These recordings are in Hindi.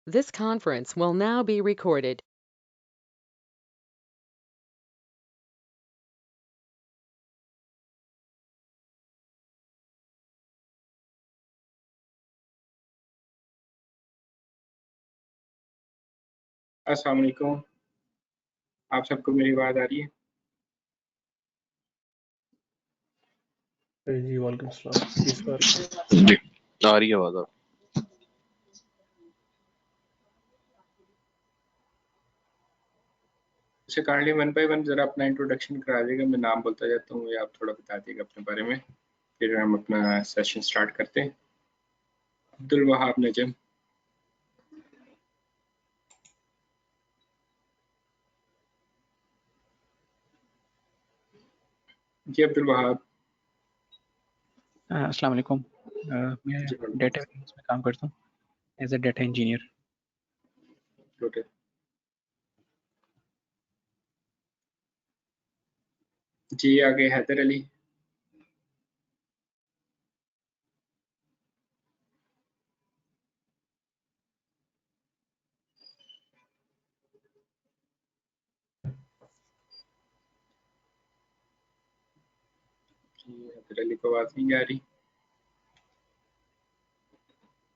This conference will now be recorded. अस्सलाम वालेकुम। आप सबको मेरी आवाज़ आ रही है? जी वालेकुम सलाम। जी सर। जी आ रही है आवाज़ आप। अच्छा, काइंडली वन बाय वन ज़रा अपना इंट्रोडक्शन करा दीजिएगा। मैं नाम बोलता जाता हूँ या आप थोड़ा बता दीजिएगा अपने बारे में, फिर हम अपना सेशन स्टार्ट करते हैं। अब्दुल वहाब नजम। जी अब्दुल वहाब। अस्सलाम वालेकुम। मैं जी डेटा वेयरहाउस में काम करता हूँ as a data engineer. Good. जी आगे हैदर अली। जी हैदर अली को आवाज़ नहीं आ रही।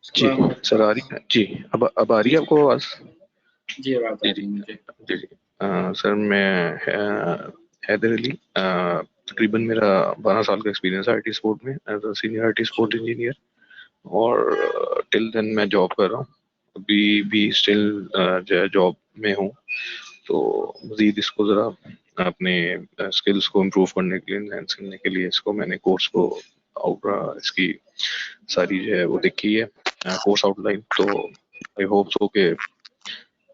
उसके जी बाद सर आ रही है जी। अब आ रही है आपको आवाज़? जी आवाज़ आ जी रही है मुझे। जी सर मैं हैदर अली। तकरीबन मेरा 12 साल का एक्सपीरियंस है आईटी सपोर्ट में as a senior IT support engineer, और टिल देन मैं जॉब कर रहा हूँ। अभी भी स्टिल जो है जॉब में हूँ। तो मज़ीद इसको ज़रा अपने स्किल्स को इम्प्रूव करने के लिए, एनहांस करने के लिए इसको मैंने कोर्स को इसकी सारी जो है वो देखी है कोर्स आउटलाइन। तो आई होप सो कि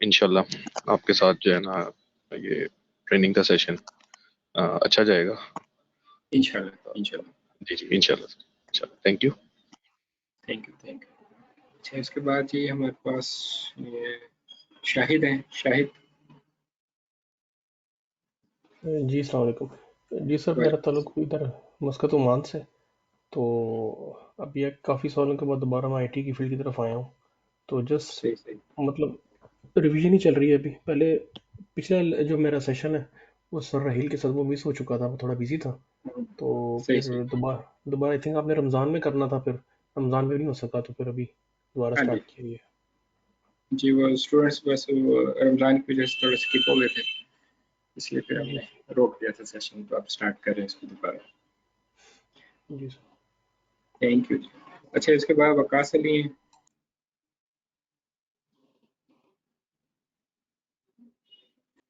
इंशाल्लाह आपके साथ जो है ना ये ट्रेनिंग का सेशन अच्छा जाएगा। इंशाल्लाह इंशाल्लाह। जी इंशाल्लाह। Thank you. Thank you. अच्छा, इसके बाद जी हमारे पास ये शाहिद हैं। शाहिद। जी अस्सलाम वालेकुम। जी सर, मेरा ताल्लुक इधर मस्कत ओमान से। तो अभी काफ़ी सालों के बाद दोबारा मैं आईटी की फील्ड की तरफ आया हूँ। तो जस्ट सही। मतलब रिवीजन ही चल रही है अभी। पहले पिछला जो मेरा सेशन है वो सर राहील के साथ वो मिस हो चुका था, मैं थोड़ा बिजी था। तो फिर सही। दोबारा आई थिंक आपने रमज़ान में करना था, फिर रमज़ान में नहीं हो सका, तो फिर अभी दोबारा हाँ जी स्टार्ट किया है। जी, वो स्टूडेंट्स बस वो रमज़ान की वजह से थोड़ा स्किप हो गए थे, इसलिए फिर जी हमने रोक दिया था सेशन। तो आप स्टार्ट कर रहे हैं इसको दोबारा। जी सर। Thank you. अच्छा, इसके बाद वकास अली हैं।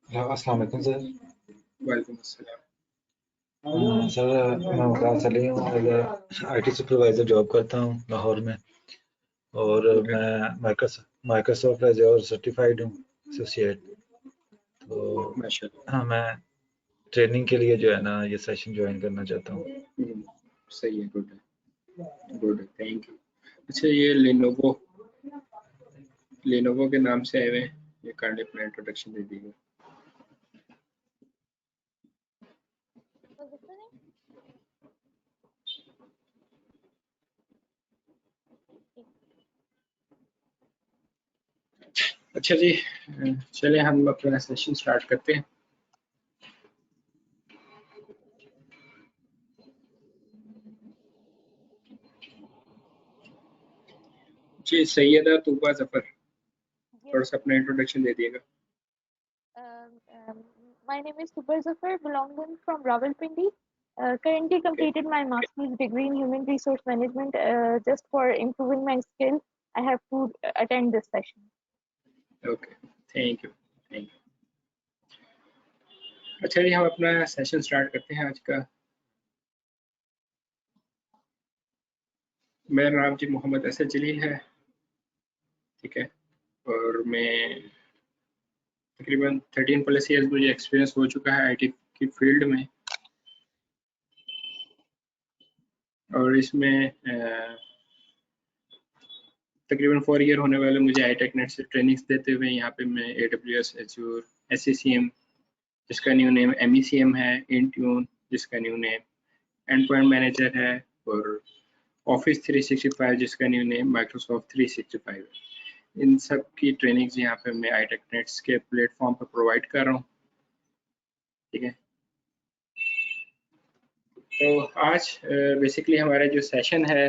अस्सलाम वालेकुम सर। वालेकुम अस्सलाम। सर मैं वकास अली हूँ और आईटी सुपरवाइज़र जॉब करता हूँ लाहौर में, और मैं माइक्रोसॉफ्ट एज़्योर सर्टिफाइड हूँ एसोसिएट। तो माशाल्लाह। हाँ, मैं ट्रेनिंग के लिए जो है ना ये सेशन ज्वाइन करना चाहता हूँ। सही है। गुड है। Thank you. अच्छा, ये लेनोवो के नाम से आए हुए हैं, ये काइंडली अपना इंट्रोडक्शन दे दीजिए। अच्छा जी, चलिए हम अपना सेशन स्टार्ट करते हैं। जी सैयदा तूबा जफर, थोड़ा सा अपना इंट्रोडक्शन दे दिएगा। My name is Tuba Zafar, belonging from Rawalpindi. Currently completed my master's degree in human resource management. Just for improving my skill, I have to attend this session. Okay, thank you. अच्छा जी, हम अपना सेशन स्टार्ट करते हैं आज का। मेरा नाम जी मोहम्मद असद जलील है, ठीक है, और मैं तकरीबन 13+ ईयर्स मुझे एक्सपीरियंस हो चुका है आईटी की फील्ड में। और इसमें तकरीबन 4 ईयर होने वाले मुझे आई-टेक नेट से ट्रेनिंग्स देते हुए। यहाँ पे मैं AWS, Azure, SCCM जिसका न्यू नेम MECM है, Intune जिसका new name and point manager है, और ऑफिस 365 जिसका न्यू नेम माइक्रोसॉफ्ट 365 है। इन सब की ट्रेनिंग्स यहाँ पे मैं iTechNets के प्लेटफॉर्म पर प्रोवाइड कर रहा हूँ। ठीक है, तो आज बेसिकली हमारा जो सेशन है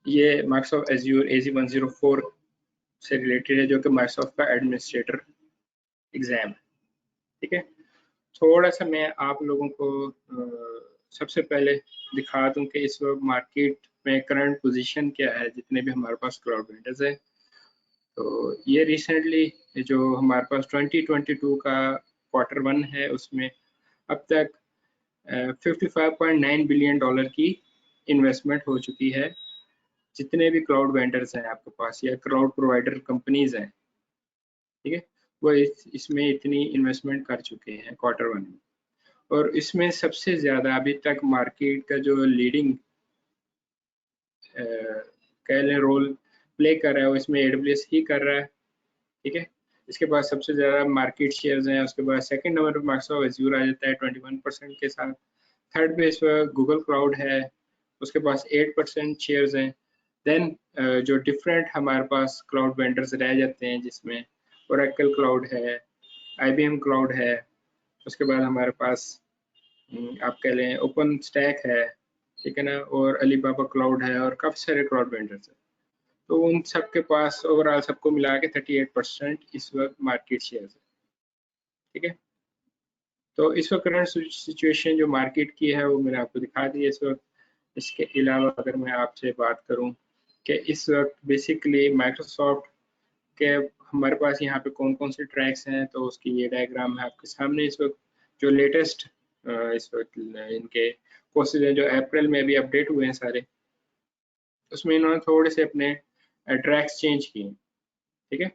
ये माइक्रोसॉफ्ट एज्योर AZ-104 से रिलेटेड है, जो कि माइक्रोसॉफ्ट का एडमिनिस्ट्रेटर एग्जाम है। ठीक है, थोड़ा सा मैं आप लोगों को सबसे पहले दिखा दूं कि इस वक्त मार्केट में करंट पोजीशन क्या है जितने भी हमारे पास क्लाउड वेंडर्स है। तो ये रिसेंटली जो हमारे पास 2022 का Q1 है उसमें अब तक 55.9 बिलियन डॉलर की इन्वेस्टमेंट हो चुकी है जितने भी क्लाउड वेंडर्स हैं आपके पास या क्लाउड प्रोवाइडर कंपनीज हैं। ठीक है, वो इसमें इतनी इन्वेस्टमेंट कर चुके हैं Q1 में, और इसमें सबसे ज़्यादा अभी तक मार्केट का जो लीडिंग कह लें रोल प्ले कर रहा है वो इसमें AWS ही कर रहा है। ठीक है, इसके बाद सबसे ज़्यादा मार्केट शेयर्स हैं। उसके बाद सेकंड नंबर पर माइक्रोसॉफ्ट एज्योर आ जाता है 21% के साथ। थर्ड पे इस पर गूगल क्लाउड है, उसके पास 8% शेयर्स हैं। देन जो डिफरेंट हमारे पास क्लाउड वेंडर्स रह जाते हैं जिसमें ओरेकल क्लाउड है, IBM क्लाउड है, उसके बाद हमारे पास आप कह लें ओपन स्टैक है, ठीक है ना, और अलीबाबा क्लाउड है और काफ़ी सारे क्लाउड वेंडर्स हैं। तो उन सब के पास ओवरऑल सबको मिला के 38% इस वक्त मार्केट शेयर है। ठीक है, तो इस वक्त करंट सिचुएशन जो मार्केट की है वो मैंने आपको दिखा दी है इस वक्त। इसके अलावा अगर मैं आपसे बात करूं कि इस वक्त बेसिकली माइक्रोसॉफ्ट के हमारे पास यहाँ पे कौन कौन से ट्रैक्स हैं, तो उसकी ये डायग्राम है आपके सामने इस वक्त। जो लेटेस्ट इस वक्त इनके कोर्सेज हैं जो अप्रैल में भी अपडेट हुए हैं सारे, उसमें इन्होंने थोड़े से अपने ट्रैक्स चेंज किए। ठीक है,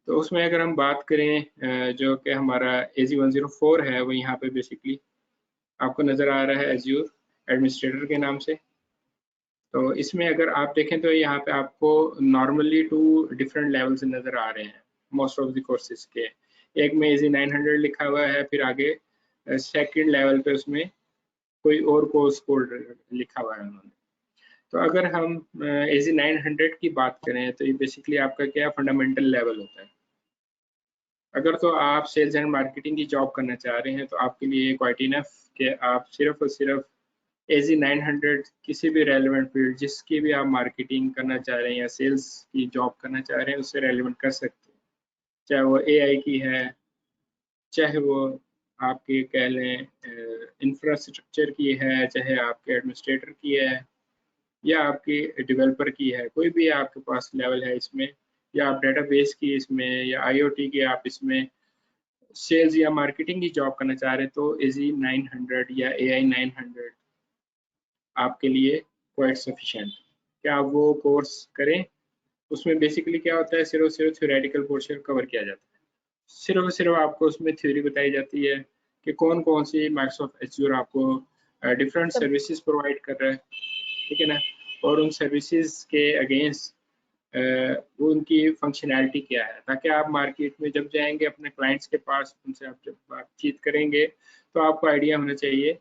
तो उसमें अगर हम बात करें जो कि हमारा AZ-104 है वो यहाँ पे बेसिकली आपको नज़र आ रहा है एज्योर एडमिनिस्ट्रेटर के नाम से। तो इसमें अगर आप देखें तो यहाँ पे आपको नॉर्मली 2 डिफरेंट लेवल्स नज़र आ रहे हैं मोस्ट ऑफ द कोर्सेज के। एक में AZ-900 लिखा हुआ है, फिर आगे सेकंड लेवल पे उसमें कोई और कोर्स कोड लिखा हुआ है उन्होंने। तो अगर हम AZ-900 की बात करें तो ये बेसिकली आपका क्या फंडामेंटल लेवल होता है। अगर तो आप सेल्स एंड मार्केटिंग की जॉब करना चाह रहे हैं तो आपके लिए क्वाइट इनफ कि आप सिर्फ और सिर्फ AZ-900 किसी भी रेलेवेंट फील्ड जिसकी भी आप मार्केटिंग करना चाह रहे हैं या सेल्स की जॉब करना चाह रहे हैं उससे रेलेवेंट कर सकते हैं, चाहे वो AI की है, चाहे वो आपके कह लें इंफ्रास्ट्रक्चर की है, चाहे आपके एडमिनिस्ट्रेटर की है, या आपकी डेवलपर की है, कोई भी आपके पास लेवल है इसमें, या आप डेटाबेस की इसमें या IoT की आप इसमें सेल्स या मार्केटिंग की जॉब करना चाह रहे हैं तो AZ-900 या AI-900 आपके लिए क्वाइट सफिशिएंट। क्या आप वो कोर्स करें। उसमें बेसिकली क्या होता है, सिर्फ थ्योरेटिकल पोर्शन कवर किया जाता है, सिर्फ आपको उसमें थ्योरी बताई जाती है कि कौन कौन सी माइक्रोसॉफ्ट एज्योर आपको डिफरेंट सर्विसेज प्रोवाइड कर रहा है। ठीक है ना, और उन सर्विसेज के अगेंस्ट वो उनकी फंक्शनैलिटी क्या है, ताकि आप मार्केट में जब जाएंगे अपने क्लाइंट्स के पास, उनसे आप जब बातचीत करेंगे तो आपको आइडिया होना चाहिए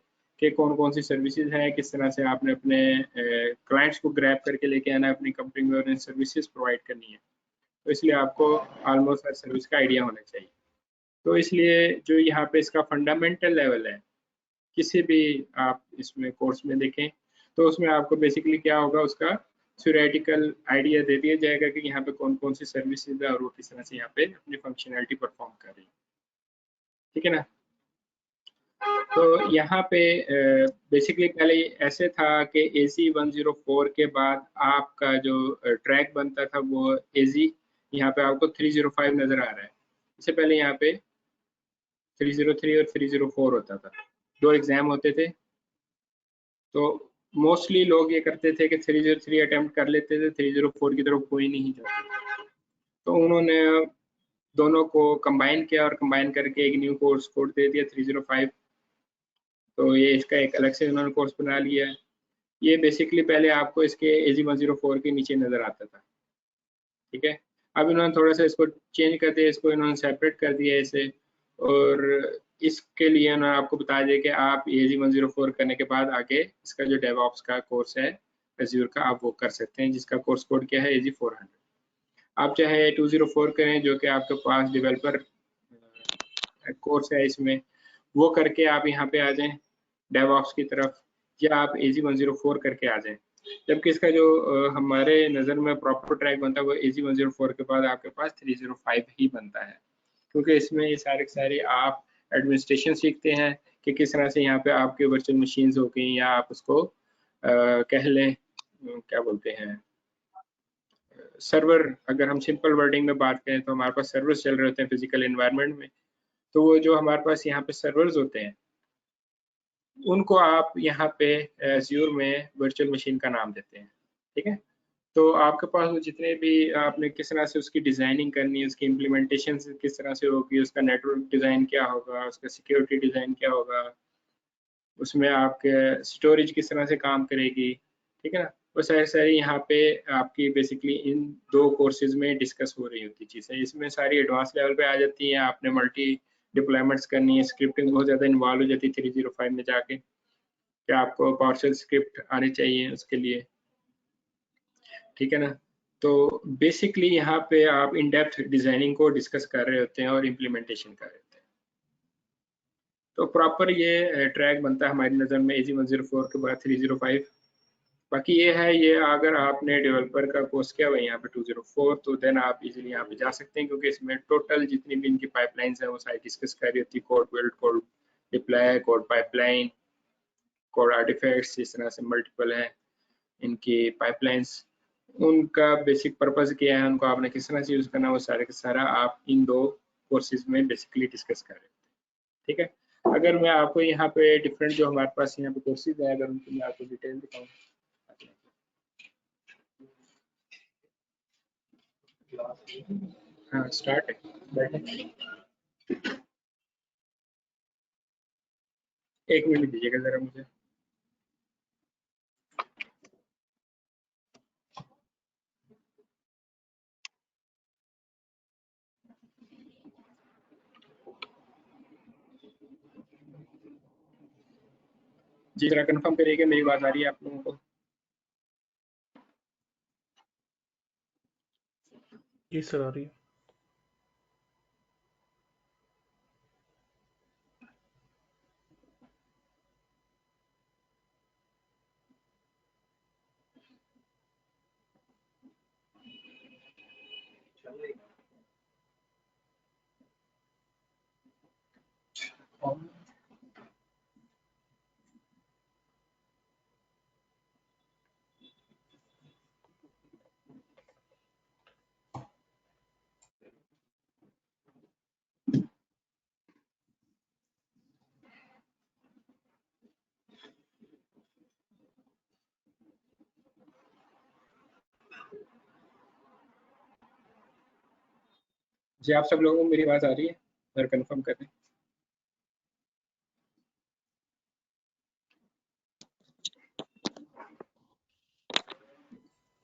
कि कौन कौन सी सर्विसेज हैं, किस तरह से आपने अपने क्लाइंट्स को ग्रैब करके लेके आना है अपनी कंपनी में और इन सर्विसेज प्रोवाइड करनी है। तो इसलिए आपको ऑलमोस्ट हर सर्विस का आइडिया होना चाहिए। तो इसलिए जो यहाँ पे इसका फंडामेंटल लेवल है किसी भी आप इसमें कोर्स में देखें तो उसमें आपको बेसिकली क्या होगा, उसका थ्योरेटिकल आइडिया दे दिया जाएगा कि यहाँ पे कौन कौन सी सर्विसेज है और वो किस तरह से यहाँ पे अपनी फंक्शनैलिटी परफॉर्म कर रही है। ठीक है ना, तो यहाँ पे बेसिकली पहले ऐसे था कि AZ-104 के बाद आपका जो ट्रैक बनता था वो AZ, यहाँ पे आपको 305 नजर आ रहा है। इससे पहले यहाँ पे 303 और 304 होता था, 2 एग्जाम होते थे। तो मोस्टली लोग ये करते थे कि 303 अटेम्प्ट कर लेते थे, 304 की तरफ कोई नहीं जाता। तो उन्होंने दोनों को कंबाइन किया और कंबाइन करके एक न्यू कोर्स कोड दे दिया 305। तो ये इसका एक अलग से उन्होंने कोर्स बना लिया है। ये बेसिकली पहले आपको इसके AZ-104 के नीचे नज़र आता था। ठीक है, अब इन्होंने थोड़ा सा इसको चेंज कर दिया, इसको इन्होंने सेपरेट कर दिया इसे, और इसके लिए उन्होंने आपको बता दिया कि आप AZ-104 करने के बाद आगे इसका जो डेवऑप्स का कोर्स है एज्योर का आप वो कर सकते हैं, जिसका कोर्स कोड क्या है AZ-400। आप चाहे 204 करें जो कि आपके पास डेवलपर कोर्स है, इसमें वो करके आप यहाँ पे आ जाएं डेवऑप्स की तरफ, या आप AZ 104 करके आ जाएं। जबकि इसका जो हमारे नज़र में प्रॉपर ट्रैक बनता है वो AZ 104 के बाद आपके पास 305 ही बनता है, क्योंकि इसमें ये सारे आप एडमिनिस्ट्रेशन सीखते हैं कि किस तरह से यहाँ पे आपके वर्चुअल मशीन्स हो गई, या आप उसको कह लें क्या बोलते हैं सर्वर। अगर हम सिंपल वर्डिंग में बात करें तो हमारे पास सर्वर्स चल रहे होते हैं फिजिकल एनवायरनमेंट में, तो वो जो हमारे पास यहाँ पे सर्वर्स होते हैं उनको आप यहाँ पे एज्योर में वर्चुअल मशीन का नाम देते हैं। ठीक है, तो आपके पास वो जितने भी आपने किस तरह से उसकी डिजाइनिंग करनी है, उसकी इम्प्लीमेंटेशन किस तरह से होगी, उसका नेटवर्क डिजाइन क्या होगा, उसका सिक्योरिटी डिजाइन क्या होगा, उसमें आपके स्टोरेज किस तरह से काम करेगी, ठीक है ना, वो सारी यहाँ पे आपकी बेसिकली इन 2 कोर्सेज में डिस्कस हो रही होती चीज़ें। इसमें सारी एडवांस लेवल पे आ जाती हैं, आपने मल्टी डिप्लॉयमेंट्स करनी है, स्क्रिप्टिंग बहुत ज़्यादा इन्वॉल्व हो जाती है 305 में जाके, क्या आपको पावरशेल स्क्रिप्ट आने चाहिए उसके लिए, ठीक है ना। तो बेसिकली यहाँ पे आप इन डेप्थ डिजाइनिंग को डिस्कस कर रहे होते हैं और इम्प्लीमेंटेशन कर रहे होते हैं। तो प्रॉपर ये ट्रैक बनता है हमारी नज़र में AZ 104 के बाद 305। बाकी ये है, ये अगर आपने डेवलपर का कोर्स किया हुआ है यहाँ पे 204, तो देन आप इजीली यहाँ पे जा सकते हैं, क्योंकि इसमें टोटल जितनी भी इनकी पाइपलाइंस है वो सारी डिस्कस कर रही होती है, code build, code deploy, code pipeline, code artifacts, इस तरह से मल्टीपल है इनकी पाइपलाइंस। उनका बेसिक पर्पस क्या है, उनको आपने किस तरह से यूज करना, वो सारे का सारा आप इन 2 कोर्सेज में बेसिकली डिस्कस कर रहे हैं। ठीक है, अगर मैं आपको यहाँ पे डिफरेंट जो हमारे पास यहाँ पे कोर्सेज है, अगर उनको मैं आपको डिटेल दिखाऊँ। हाँ स्टार्ट है, बैठे 1 मिनट दीजिएगा जरा मुझे। जी जरा कंफर्म करिएगा मेरी बात आ रही है आप लोगों को? जी सर आ रही है। जी आप सब लोगों को मेरी बात आ रही है, जरा कंफर्म कर दें।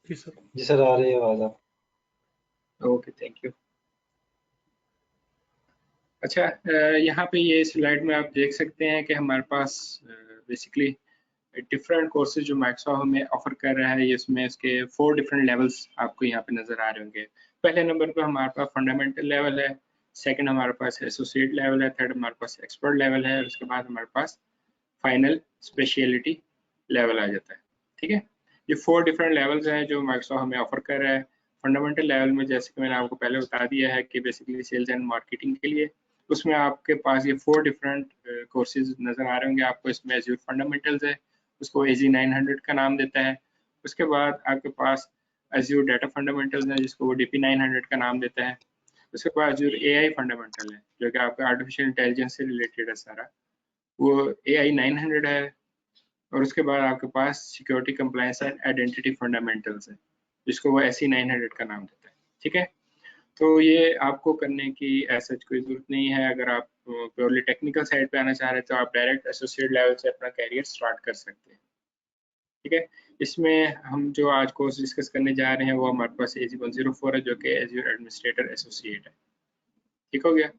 जी सर आ रही है आवाज आप। Okay thank you. अच्छा, यहाँ पे ये स्लाइड में आप देख सकते हैं कि हमारे पास बेसिकली डिफरेंट कोर्सेज जो माइक्रोसॉफ्ट हमें ऑफर कर रहा है, इसमें इसके 4 डिफरेंट लेवल्स आपको यहाँ पे नजर आ रहे होंगे। पहले नंबर पे हमारे पास फंडामेंटल लेवल है, सेकंड हमारे पास एसोसिएट लेवल है, थर्ड हमारे पास एक्सपर्ट लेवल है, और उसके बाद हमारे पास फाइनल स्पेशलिटी लेवल आ जाता है। ठीक है, ये 4 डिफरेंट लेवल्स हैं जो माइक्रोसॉफ्ट हमें ऑफर कर रहा है। फंडामेंटल लेवल में जैसे कि मैंने आपको पहले बता दिया है कि बेसिकली सेल्स एंड मार्केटिंग के लिए, उसमें आपके पास ये 4 डिफरेंट कोर्सेज नजर आ रहे होंगे आपको। इसमें एज्योर फंडामेंटल्स है, उसको AZ 900 का नाम देता है। उसके बाद आपके पास एज्योर डाटा फंडामेंटल्स है, जिसको वो DP 900 का नाम देता है। उसके बाद एज्योर AI फंडामेंटल है, जो कि आपका आर्टिफिशियल इंटेलिजेंस से रिलेटेड है सारा, वो AI 900 है। और उसके बाद आपके पास security compliance and identity fundamentals है, जिसको वो SE 900 का नाम देता है। ठीक है, तो ये आपको करने की ऐसा कोई जरूरत नहीं है। अगर आप प्योरली टेक्निकल साइड पे आना चाह रहे हैं तो आप डायरेक्ट एसोसिएट लेवल से अपना कैरियर स्टार्ट कर सकते हैं। ठीक है, इसमें हम जो आज कोर्स डिस्कस करने जा रहे हैं वो हमारे पास AZ 104 है, जो कि एज्योर एडमिनिस्ट्रेटर एसोसिएट है। ठीक हो गया।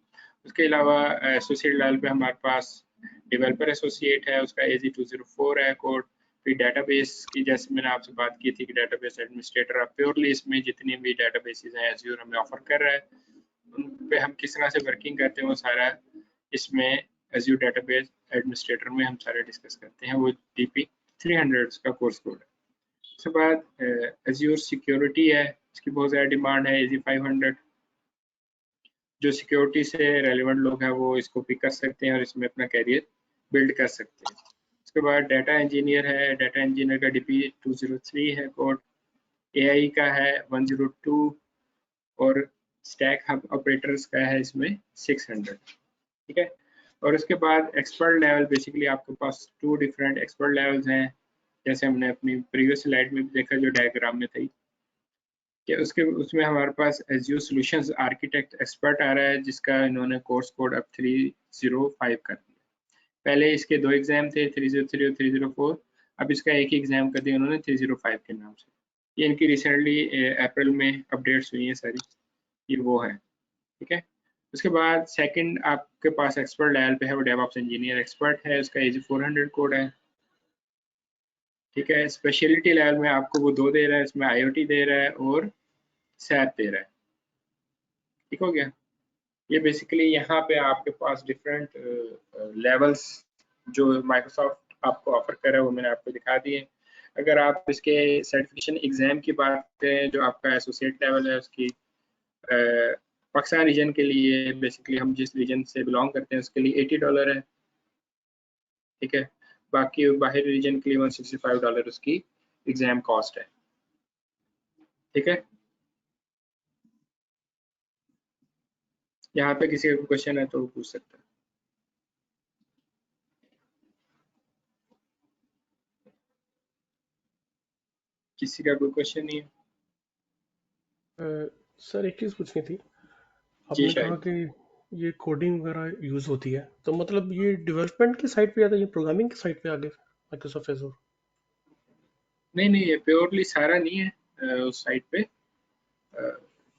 उसके अलावा एसोसिएट लेवल पे हमारे पास डेवलपर एसोसिएट है, उसका AZ 204 है कोड। फिर डेटाबेस की जैसे मैंने आपसे बात की थी कि डेटाबेस एडमिनिस्ट्रेटर आप प्योरली इसमें जितनी भी डेटाबेसेस हैं एज़्योर हमें ऑफर कर रहा है, उन पे हम किस तरह से वर्किंग करते हैं वो सारा इसमें एज़्योर डेटाबेस एडमिनिस्ट्रेटर में हम सारे डिस्कस करते हैं। वो DP 300 का कोर्स कोड है। उसके बाद एज़्योर सिक्योरिटी है, इसकी बहुत ज़्यादा डिमांड है। AZ 500 जो सिक्योरिटी से रेलिवेंट लोग हैं वो इसको पिक कर सकते हैं और इसमें अपना कैरियर बिल्ड कर सकते हैं। उसके बाद डाटा इंजीनियर है, डाटा इंजीनियर का DP 203 है कोड, AI का है 102 और स्टैक हब ऑपरेटर्स का है इसमें 600, ठीक है। और उसके बाद एक्सपर्ट लेवल, बेसिकली आपके पास 2 डिफरेंट एक्सपर्ट लेवल्स हैं, जैसे हमने अपनी प्रीवियस स्लाइड में भी देखा जो डायग्राम में थी कि उसमें हमारे पास एज़्योर सॉल्यूशंस आर्किटेक्ट एक्सपर्ट आ रहा है जिसका इन्होंने कोर्स कोड अब 305 कर दिया। पहले इसके 2 एग्जाम थे, 303 और 304, अब इसका एक ही एग्जाम कर दिया उन्होंने 305 के नाम से। ये इनकी रिसेंटली अप्रैल में अपडेट्स हुई हैं सारी, ये वो है, ठीक है। उसके बाद सेकंड आपके पास एक्सपर्ट लेवल पे है वो डेवऑप्स इंजीनियर एक्सपर्ट है, उसका AZ 400 कोड है, ठीक है। स्पेशलिटी लेवल में आपको वो 2 दे रहा है, इसमें IoT दे रहा है और SAP दे रहा है, ठीक हो गया। ये बेसिकली यहाँ पे आपके पास डिफरेंट लेवल्स जो माइक्रोसॉफ्ट आपको ऑफर कर रहा है वो मैंने आपको दिखा दिए। अगर आप इसके सर्टिफिकेशन एग्जाम की बात करें जो आपका एसोसिएट लेवल है उसकी पाकिस्तान रीजन के लिए, बेसिकली हम जिस रीजन से बिलोंग करते हैं उसके लिए $80 है, ठीक है। बाकी बाहरी रीजन के लिए $165 उसकी एग्जाम कॉस्ट है, ठीक है। यहाँ पे किसी का क्वेश्चन है तो पूछ सकता है। किसी का कोई क्वेश्चन नहीं है? सर एक चीज़ पूछनी थी, जी आपने कहा शायद कि ये कोडिंग वगैरह यूज़ होती है, तो मतलब ये डेवलपमेंट की साइड पे आता है, ये प्रोग्रामिंग की साइड पे आगे माइक्रोसॉफ्ट एज़ूर? नहीं, ये प्योरली सारा नहीं है उस साइड पे।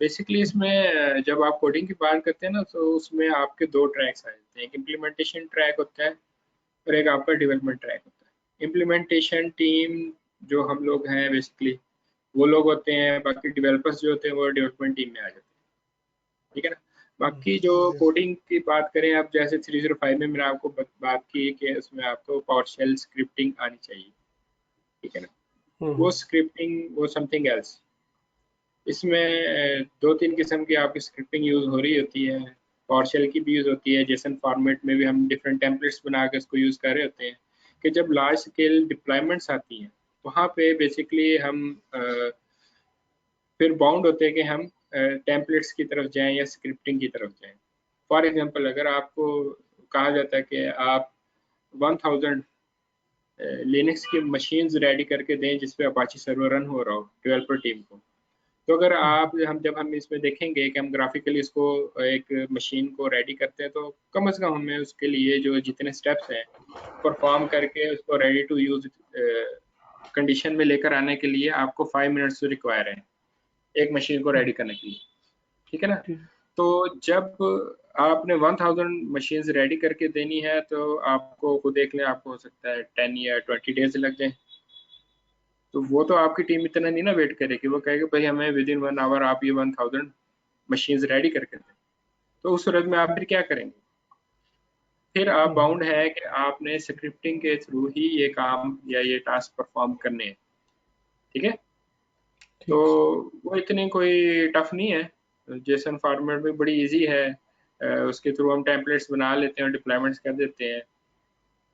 बेसिकली इसमें जब आप कोडिंग की बात करते हैं ना तो उसमें आपके 2 ट्रैक्स आ जाते हैं, एक इम्प्लीमेंटेशन ट्रैक होता है और एक आपका डेवलपमेंट ट्रैक होता है। इम्प्लीमेंटेशन टीम जो हम लोग हैं बेसिकली वो लोग होते हैं, बाकी डेवलपर्स जो होते हैं वो डेवलपमेंट टीम में आ जाते हैं, ठीक है ना। बाकी जो कोडिंग की बात करें आप, जैसे 305 में मैंने आपको बात की कि उसमें आपको पावरशेल स्क्रिप्टिंग आनी चाहिए, ठीक है ना। वो स्क्रिप्टिंग वो समथिंग एल्स। इसमें 2-3 किस्म की आपकी स्क्रिप्टिंग यूज हो रही होती है, पावरशेल की भी यूज होती है, जेसन फॉर्मेट में भी हम डिफरेंट टेम्पलेट्स बना के उसको यूज कर रहे होते हैं कि जब लार्ज स्केल डिप्लॉयमेंट्स आती हैं वहाँ पे बेसिकली हम फिर बाउंड होते हैं कि हम टेम्पलेट्स की तरफ जाएं या स्क्रिप्टिंग की तरफ जाएं। फॉर एग्जांपल अगर आपको कहा जाता है कि आप 1000 लिनक्स की मशीन्स रेडी करके दें जिसपे अपाची सर्वर रन हो रहा हो डेवलपर टीम को, तो अगर आप जब हम इसमें देखेंगे कि हम ग्राफिकली इसको एक मशीन को रेडी करते हैं तो कम से कम हमें उसके लिए जो जितने स्टेप्स हैं परफॉर्म करके उसको रेडी टू यूज कंडीशन में लेकर आने के लिए आपको 5 मिनट्स रिक्वायर है एक मशीन को रेडी करने के लिए, ठीक है ना। तो जब आपने 1000 मशीन्स रेडी करके देनी है तो आपको खुद देख लें, आपको हो सकता है 10 या 20 डेज लग जाए। तो वो तो आपकी टीम इतना नहीं ना वेट करेगी, वो कहेगी भाई हमें विद इन 1 आवर आप ये 1000 मशीन्स रेडी करके दें। तो उस सूरत में आप फिर क्या करेंगे? फिर आप बाउंड है कि आपने स्क्रिप्टिंग के थ्रू ही ये काम या ये टास्क परफॉर्म करने हैं, ठीक है। तो वो इतनी कोई टफ नहीं है, जेसन फॉर्मेट में बड़ी इजी है, उसके थ्रू हम टेम्पलेट्स बना लेते हैं और डिप्लॉयमेंट्स कर देते हैं,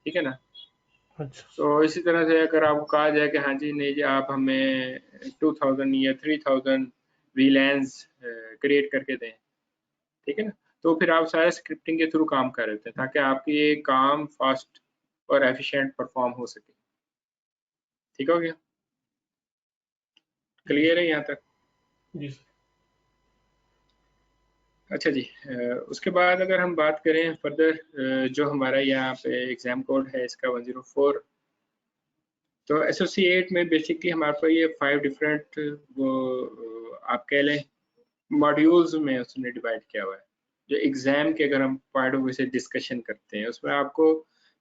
ठीक है ना। अच्छा। तो इसी तरह से अगर आपको कहा जाए कि हाँ जी नहीं जी आप हमें 2000 या 3000 VLANs क्रिएट करके दें, ठीक है ना, तो फिर आप सारे स्क्रिप्टिंग के थ्रू काम कर रहे थे ताकि आपकी ये काम फास्ट और एफिशिएंट परफॉर्म हो सके, ठीक हो गया, क्लियर है यहाँ तक? जी। अच्छा जी, उसके बाद अगर हम बात करें फर्दर जो हमारा यहाँ पे एग्जाम कोड है इसका 104, तो एसोसिएट में बेसिकली हमारे पास ये 5 डिफरेंट वो आप कह लें मॉड्यूल्स में उसने डिवाइड किया हुआ है। जो एग्जाम के अगर हम पॉइंट ऑफ व्यू से डिस्कशन करते हैं उसमें आपको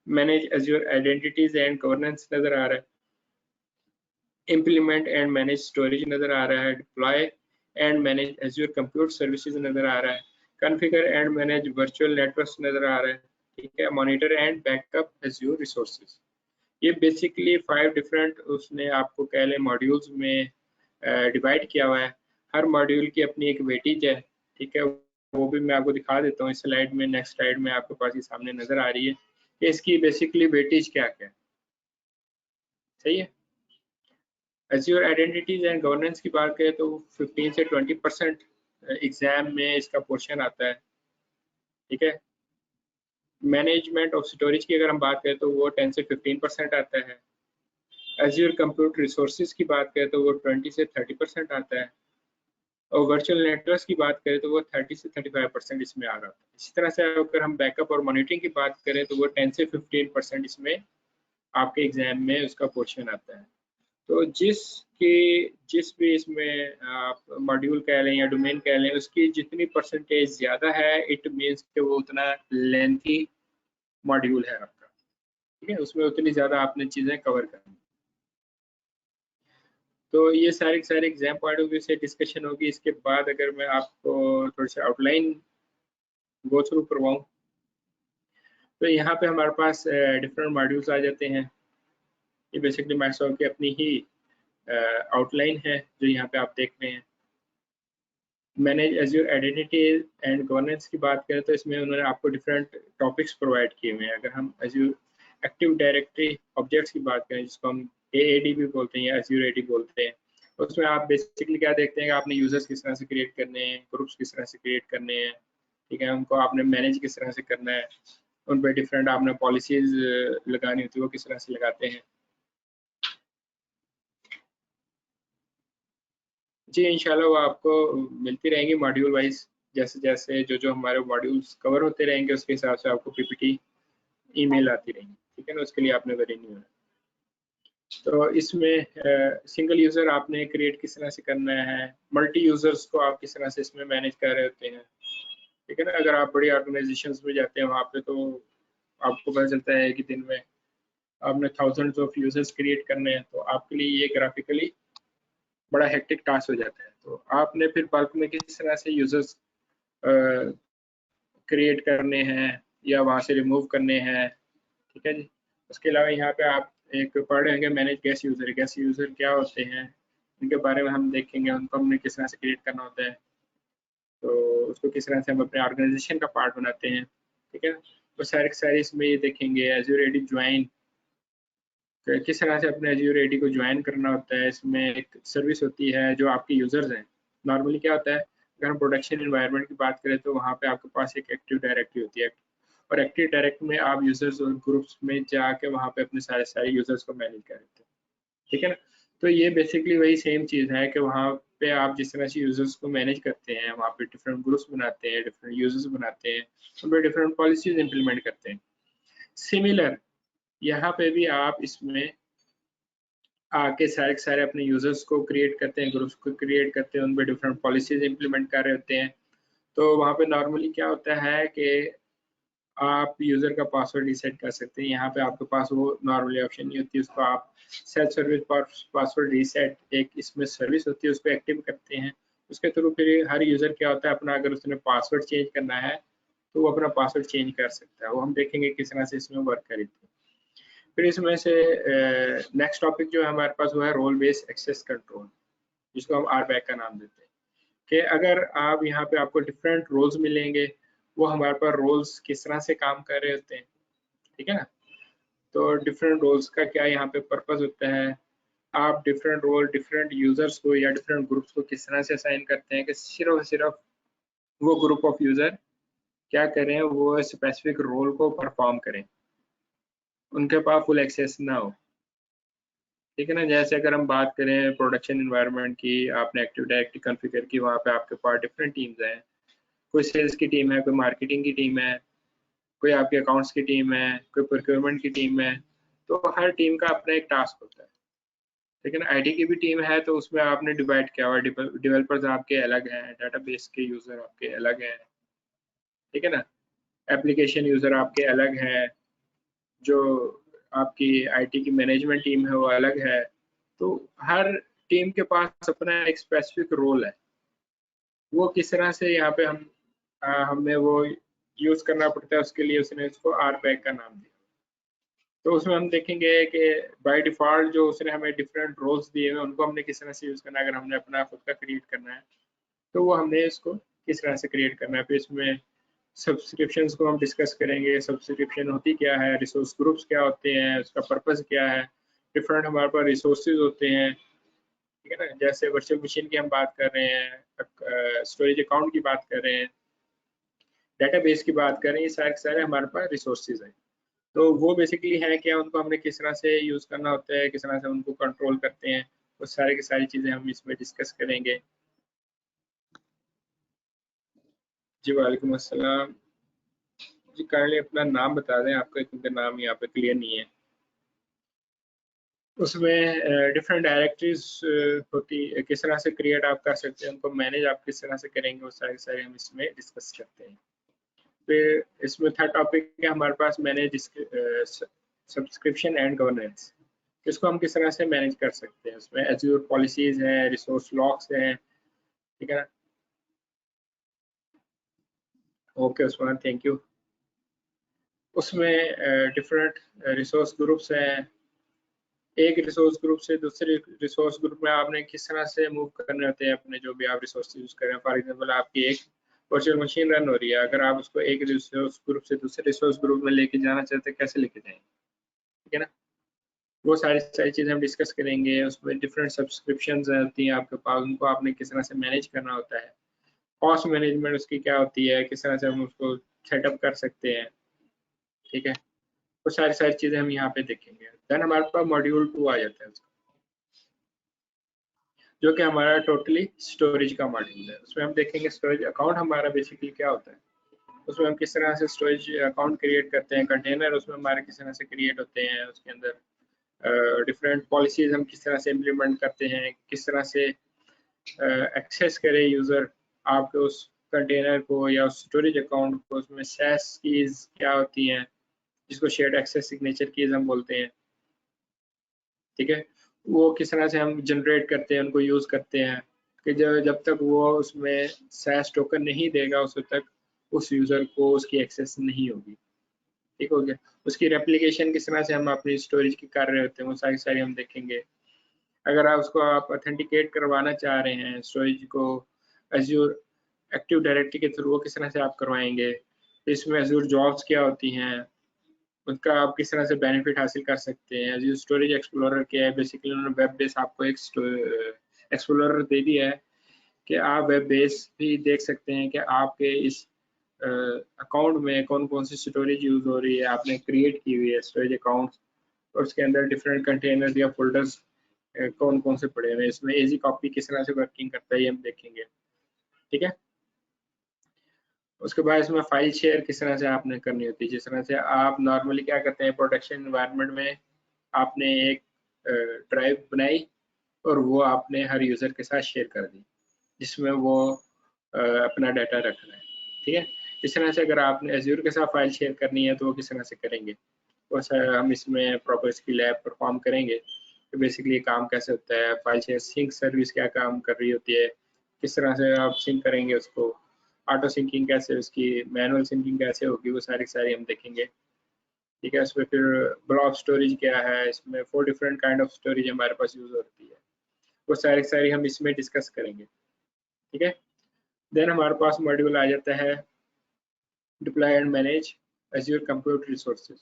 manage Azure identities and governance नजर आ रहा है, implement and manage storage नजर आ रहा है, deploy and manage Azure compute services नजर आ रहा है, configure and manage virtual networks नजर आ रहा है, ठीक है, monitor and backup Azure resources। ये बेसिकली 5 डिफरेंट उसने आपको कह लें मॉड्यूल्स में डिवाइड किया हुआ है। हर मॉड्यूल की अपनी एक वेटेज है, ठीक है, वो भी मैं आपको दिखा देता हूँ इस स्लाइड में। नेक्स्ट स्लाइड में आपके पास ये सामने नजर आ रही है कि इसकी बेसिकली वेटेज क्या क्या है, सही है। Azure आइडेंटिटीज एंड गवर्नेंस की बात करें तो 15 से 20% एग्जाम में इसका पोर्शन आता है, ठीक है। मैनेजमेंट ऑफ स्टोरेज की अगर हम बात करें तो वो 10 से 15% आता है। Azure कंप्यूट रिसोर्सेज की बात करें तो वो 20 से 30% आता है, और वर्चुअल नेटवर्क्स की बात करें तो वो 30 से 35% इसमें आ रहा है। इसी तरह से अगर हम बैकअप और मॉनिटरिंग की बात करें तो वो 10 से 15% इसमें आपके एग्जाम में उसका पोर्शन आता है। तो जिस भी इसमें आप मॉड्यूल कह लें या डोमेन कह लें, उसकी जितनी परसेंटेज ज़्यादा है इट मीन्स कि वो उतना लेंथी मॉड्यूल है आपका, ठीक है, उसमें उतनी ज़्यादा आपने चीज़ें कवर करनी। तो ये सारे एग्जाम पॉइंट ऑफ व्यू से डिस्कशन होगी। इसके बाद अगर मैं आपको थोड़ी सी आउटलाइन गो थ्रू करवाऊँ तो यहाँ पे हमारे पास डिफरेंट मॉड्यूल्स आ जाते हैं। ये बेसिकली माइक्रोसॉफ्ट की अपनी ही आउटलाइन है जो यहाँ पे आप देख रहे हैं। Manage azure identity and governance की बात करें तो इसमें उन्होंने आपको डिफरेंट टॉपिक्स प्रोवाइड किए हुए हैं। अगर हम एज्योर एक्टिव डायरेक्टरी ऑब्जेक्ट्स की बात करें जिसको हम AAD भी बोलते हैं या एज्योर AD बोलते हैं, उसमें आप बेसिकली क्या देखते हैं कि आपने यूजर्स किस तरह से क्रिएट करने हैं, ग्रुप्स किस तरह से क्रिएट करने हैं, ठीक है, उनको आपने मैनेज किस तरह से करना है, उन पर डिफरेंट आपने पॉलिसीज लगानी होती है वो किस तरह से लगाते हैं। जी इंशाल्लाह वो आपको मिलती रहेंगी मॉड्यूल वाइज, जैसे जैसे जो हमारे मॉड्यूल्स कवर होते रहेंगे उसके हिसाब से आपको PPT ईमेल आती रहेंगी, ठीक है ना, उसके लिए आपने वरी नहीं होना। तो इसमें सिंगल यूज़र आपने क्रिएट किस तरह से करना है, मल्टी यूज़र्स को आप किस तरह से इसमें मैनेज कर रहे होते हैं, ठीक है ना। अगर आप बड़ी ऑर्गेनाइजेशंस में जाते हैं वहाँ पे तो आपको पता चलता है कि दिन में आपने थाउजेंड्स ऑफ यूज़र्स क्रिएट करने हैं, तो आपके लिए ये ग्राफिकली बड़ा हेक्टिक टास्क हो जाता है। तो आपने फिर बल्क में किस तरह से यूजर्स क्रिएट करने हैं या वहाँ से रिमूव करने हैं, ठीक है जी। उसके अलावा यहाँ पे आप एक पढ़ रहे होंगे manage guest user. Guest user क्या होते हैं इनके बारे में हम देखेंगे, उनको हमने किस तरह से क्रिएट करना होता है, तो उसको किस तरह से हम अपने ऑर्गेनाइजेशन का पार्ट बनाते हैं, ठीक है। तो सारे इसमें ये देखेंगे। एज्योर AD ज्वाइन, किस तरह से अपने एज्योर AD को ज्वाइन करना होता है। इसमें एक सर्विस होती है जो आपके यूजर्स हैं। नॉर्मली क्या होता है, अगर हम प्रोडक्शन एनवायरनमेंट की बात करें तो वहाँ पे आपके पास एक एक्टिव डायरेक्टरी होती है, और एक्टिव डायरेक्टरी में आप यूजर्स और ग्रुप्स में जाके वहाँ पे अपने सारे यूजर्स को मैनेज कर देते हैं, ठीक है ना। तो ये बेसिकली वही सेम चीज़ है कि वहाँ पे आप जिस तरह से यूजर्स को मैनेज करते हैं, वहाँ पे डिफरेंट ग्रुप्स बनाते हैं, डिफरेंट यूजर्स बनाते हैं, उन पर डिफरेंट पॉलिसीज इंप्लीमेंट करते हैं। सिमिलर यहाँ पे भी आप इसमें आके सारे अपने यूजर्स को क्रिएट करते हैं, ग्रुप्स को क्रिएट करते हैं, उन पर डिफरेंट पॉलिसीज इंप्लीमेंट कर रहे होते हैं। तो वहाँ पे नॉर्मली क्या होता है कि आप यूजर का पासवर्ड रीसेट कर सकते हैं। यहाँ पे आपके पास वो नॉर्मली ऑप्शन नहीं होती, उसको आप सेल्फ सर्विस पासवर्ड रीसेट एक इसमें सर्विस होती है, उसको एक्टिव करते हैं। उसके थ्रू फिर हर यूजर क्या होता है, अपना अगर उसने पासवर्ड चेंज करना है तो वो अपना पासवर्ड चेंज कर सकता है। वो हम देखेंगे किस तरह से इसमें वर्क करेगी। फिर इसमें से नेक्स्ट टॉपिक जो है हमारे पास वो है रोल बेस्ड एक्सेस कंट्रोल, जिसको हम RBAC का नाम देते हैं। कि अगर आप यहाँ पे आपको डिफरेंट रोल्स मिलेंगे, वो हमारे पास रोल्स किस तरह से काम कर रहे होते हैं, ठीक है ना। तो डिफरेंट रोल्स का क्या यहाँ पे पर्पस होता है, आप डिफरेंट रोल डिफरेंट यूजर्स को या डिफरेंट ग्रुप्स को किस तरह से असाइन करते हैं कि सिर्फ वो ग्रुप ऑफ यूजर क्या करें, वो स्पेसिफिक रोल को परफॉर्म करें, उनके पास फुल एक्सेस ना हो, ठीक है ना। जैसे अगर हम बात करें प्रोडक्शन एनवायरनमेंट की, आपने एक्टिव डायरेक्टरी कॉन्फ़िगर की, वहाँ पे आपके पास डिफरेंट टीम्स हैं, कोई सेल्स की टीम है, कोई मार्केटिंग की टीम है, कोई आपके अकाउंट्स की टीम है, कोई प्रोक्योरमेंट की टीम है। तो हर टीम का अपना एक टास्क होता है, ठीक है ना। IT की भी टीम है तो उसमें आपने डिवाइड किया हुआ, डेवलपर्स आपके अलग हैं, डाटाबेस के यूजर आपके अलग हैं, ठीक है ना। एप्लीकेशन यूजर आपके अलग हैं, जो आपकी IT की मैनेजमेंट टीम है वो अलग है, तो हर टीम के पास अपना एक स्पेसिफिक रोल है, वो किस तरह से यहाँ पे हमें वो यूज करना पड़ता है, उसके लिए उसने इसको RBAC का नाम दिया। तो उसमें हम देखेंगे कि बाय डिफॉल्ट जो उसने हमें डिफरेंट रोल्स दिए हुए उनको हमने किस तरह से यूज करना है। अगर हमने अपना खुद का क्रिएट करना है तो वो हमने इसको किस तरह से क्रिएट करना है। फिर इसमें सब्सक्रिप्शंस को हम डिस्कस करेंगे, सब्सक्रिप्शन होती क्या है, रिसोर्स ग्रुप्स क्या होते हैं, उसका पर्पस क्या है, डिफरेंट हमारे पास रिसोर्सेज होते हैं, ठीक है ना। जैसे वर्चुअल मशीन की हम बात कर रहे हैं, स्टोरेज अकाउंट की बात कर रहे हैं, डेटाबेस की बात कर रहे हैं, ये सारे हमारे पास रिसोर्सेज हैं। तो वो बेसिकली है क्या, उनको हमने किस तरह से यूज करना होता है, किस तरह से उनको कंट्रोल करते हैं, वो सारी की सारी चीजें हम इसमें डिस्कस करेंगे। जी वालेकुम अस्सलाम जी, काइंडली अपना नाम बता दें आपका, क्योंकि नाम यहाँ पे क्लियर नहीं है। उसमें डिफरेंट डायरेक्टरीज होती, किस तरह से क्रिएट आप कर सकते हैं, उनको मैनेज आप किस तरह से करेंगे, वो सारे हम इसमें डिस्कस करते हैं। फिर इसमें थर्ड टॉपिक है हमारे पास मैनेज सब्सक्रिप्शन एंड गवर्नेंस। इसको हम किस तरह से मैनेज कर सकते हैं। उसमें एज्योर पॉलिसीज हैं, रिसोर्स लॉक्स हैं, ठीक है ना। Okay Usman, thank you. उसमें डिफरेंट रिसोर्स ग्रुप्स हैं, एक रिसोर्स ग्रुप से दूसरे रिसोर्स ग्रुप में आपने किस तरह से मूव करने होते हैं अपने जो भी आप रिसोर्स यूज कर रहे हैं। फॉर एग्जांपल आपकी एक वर्चुअल मशीन रन हो रही है, अगर आप उसको एक रिसोर्स ग्रुप से दूसरे रिसोर्स ग्रुप में लेके जाना चाहते हैं, कैसे लेके जाएंगे, ठीक है ना। वो सारी चीजें हम डिस्कस करेंगे। उसमें डिफरेंट सब्सक्रिप्शंस होती हैं आपके पास, उनको आपने किस तरह से मैनेज करना होता है, कॉस्ट मैनेजमेंट उसकी क्या होती है, किस तरह से हम उसको सेटअप कर सकते हैं, ठीक है। वो सारी चीजें हम यहाँ पे देखेंगे। देन हमारे पास मॉड्यूल 2 आ जाता है उसका, जो कि हमारा टोटली स्टोरेज का मॉड्यूल है। उसमें हम देखेंगे स्टोरेज अकाउंट हमारा बेसिकली क्या होता है, उसमें हम किस तरह से स्टोरेज अकाउंट क्रिएट करते हैं, कंटेनर उसमें हमारे किस तरह से क्रिएट होते हैं, उसके अंदर डिफरेंट पॉलिसीज हम किस तरह से इम्प्लीमेंट करते हैं, किस तरह से एक्सेस करे यूजर आपके उस कंटेनर को या उस स्टोरेज अकाउंट को। उसमें सैस कीज क्या होती हैं, जिसको शेयर्ड एक्सेस सिग्नेचर कीज हम बोलते हैं, ठीक है। वो किस तरह से हम जनरेट करते हैं, उनको यूज करते हैं कि जब तक वो उसमें सैस टोकन नहीं देगा उस तक उस यूजर को उसकी एक्सेस नहीं होगी, ठीक हो गया। उसकी रेप्लिकेशन किस तरह से हम अपनी स्टोरेज की कर रहे होते हैं, वो सारी हम देखेंगे। अगर आप उसको आप ऑथेंटिकेट करवाना चाह रहे हैं स्टोरेज को एज्योर एक्टिव डायरेक्टरी के थ्रू, वो किस तरह से आप करवाएंगे। इसमें एज्योर जॉब्स क्या होती हैं, उनका आप किस तरह से बेनिफिट हासिल कर सकते हैं। जो स्टोरेज एक्सप्लोरर क्या है, बेसिकली उन्होंने वेब बेस आपको एक एक्सप्लोरर दे दिया है कि आप वेब बेस भी देख सकते हैं कि आपके इस अकाउंट में कौन कौन सी स्टोरेज यूज हो रही है, आपने क्रिएट की हुई है स्टोरेज अकाउंट, और उसके अंदर डिफरेंट कंटेनर या फोल्डर्स कौन कौन से पड़े हुए हैं। इसमें एजी कॉपी किस तरह से वर्किंग करता है ये हम देखेंगे, ठीक है। उसके बाद इसमें फाइल शेयर किस तरह से आपने करनी होती है। जिस तरह से आप नॉर्मली क्या करते हैं, प्रोडक्शन एनवायरनमेंट में आपने एक ड्राइव बनाई और वो आपने हर यूज़र के साथ शेयर कर दी, जिसमें वो अपना डाटा रख रहा है, ठीक है। इस तरह से अगर आपने एज्योर के साथ फाइल शेयर करनी है तो वो किस तरह से करेंगे, वैसे हम इसमें प्रॉपर इसकी लैब परफॉर्म करेंगे तो बेसिकली काम कैसे होता है। फाइल शेयर सिंक सर्विस क्या काम कर रही होती है, किस तरह से आप सिंक करेंगे उसको, ऑटो सिंकिंग कैसे, उसकी मैनुअल सिंकिंग कैसे होगी, वो सारी हम देखेंगे, ठीक है। इसमें फिर ब्लॉक स्टोरेज क्या है, इसमें 4 डिफरेंट काइंड ऑफ स्टोरेज हमारे पास यूज होती है, वो सारी हम इसमें डिस्कस करेंगे, ठीक है। देन हमारे पास मॉड्यूल आ जाता है deploy and manage azure compute resources.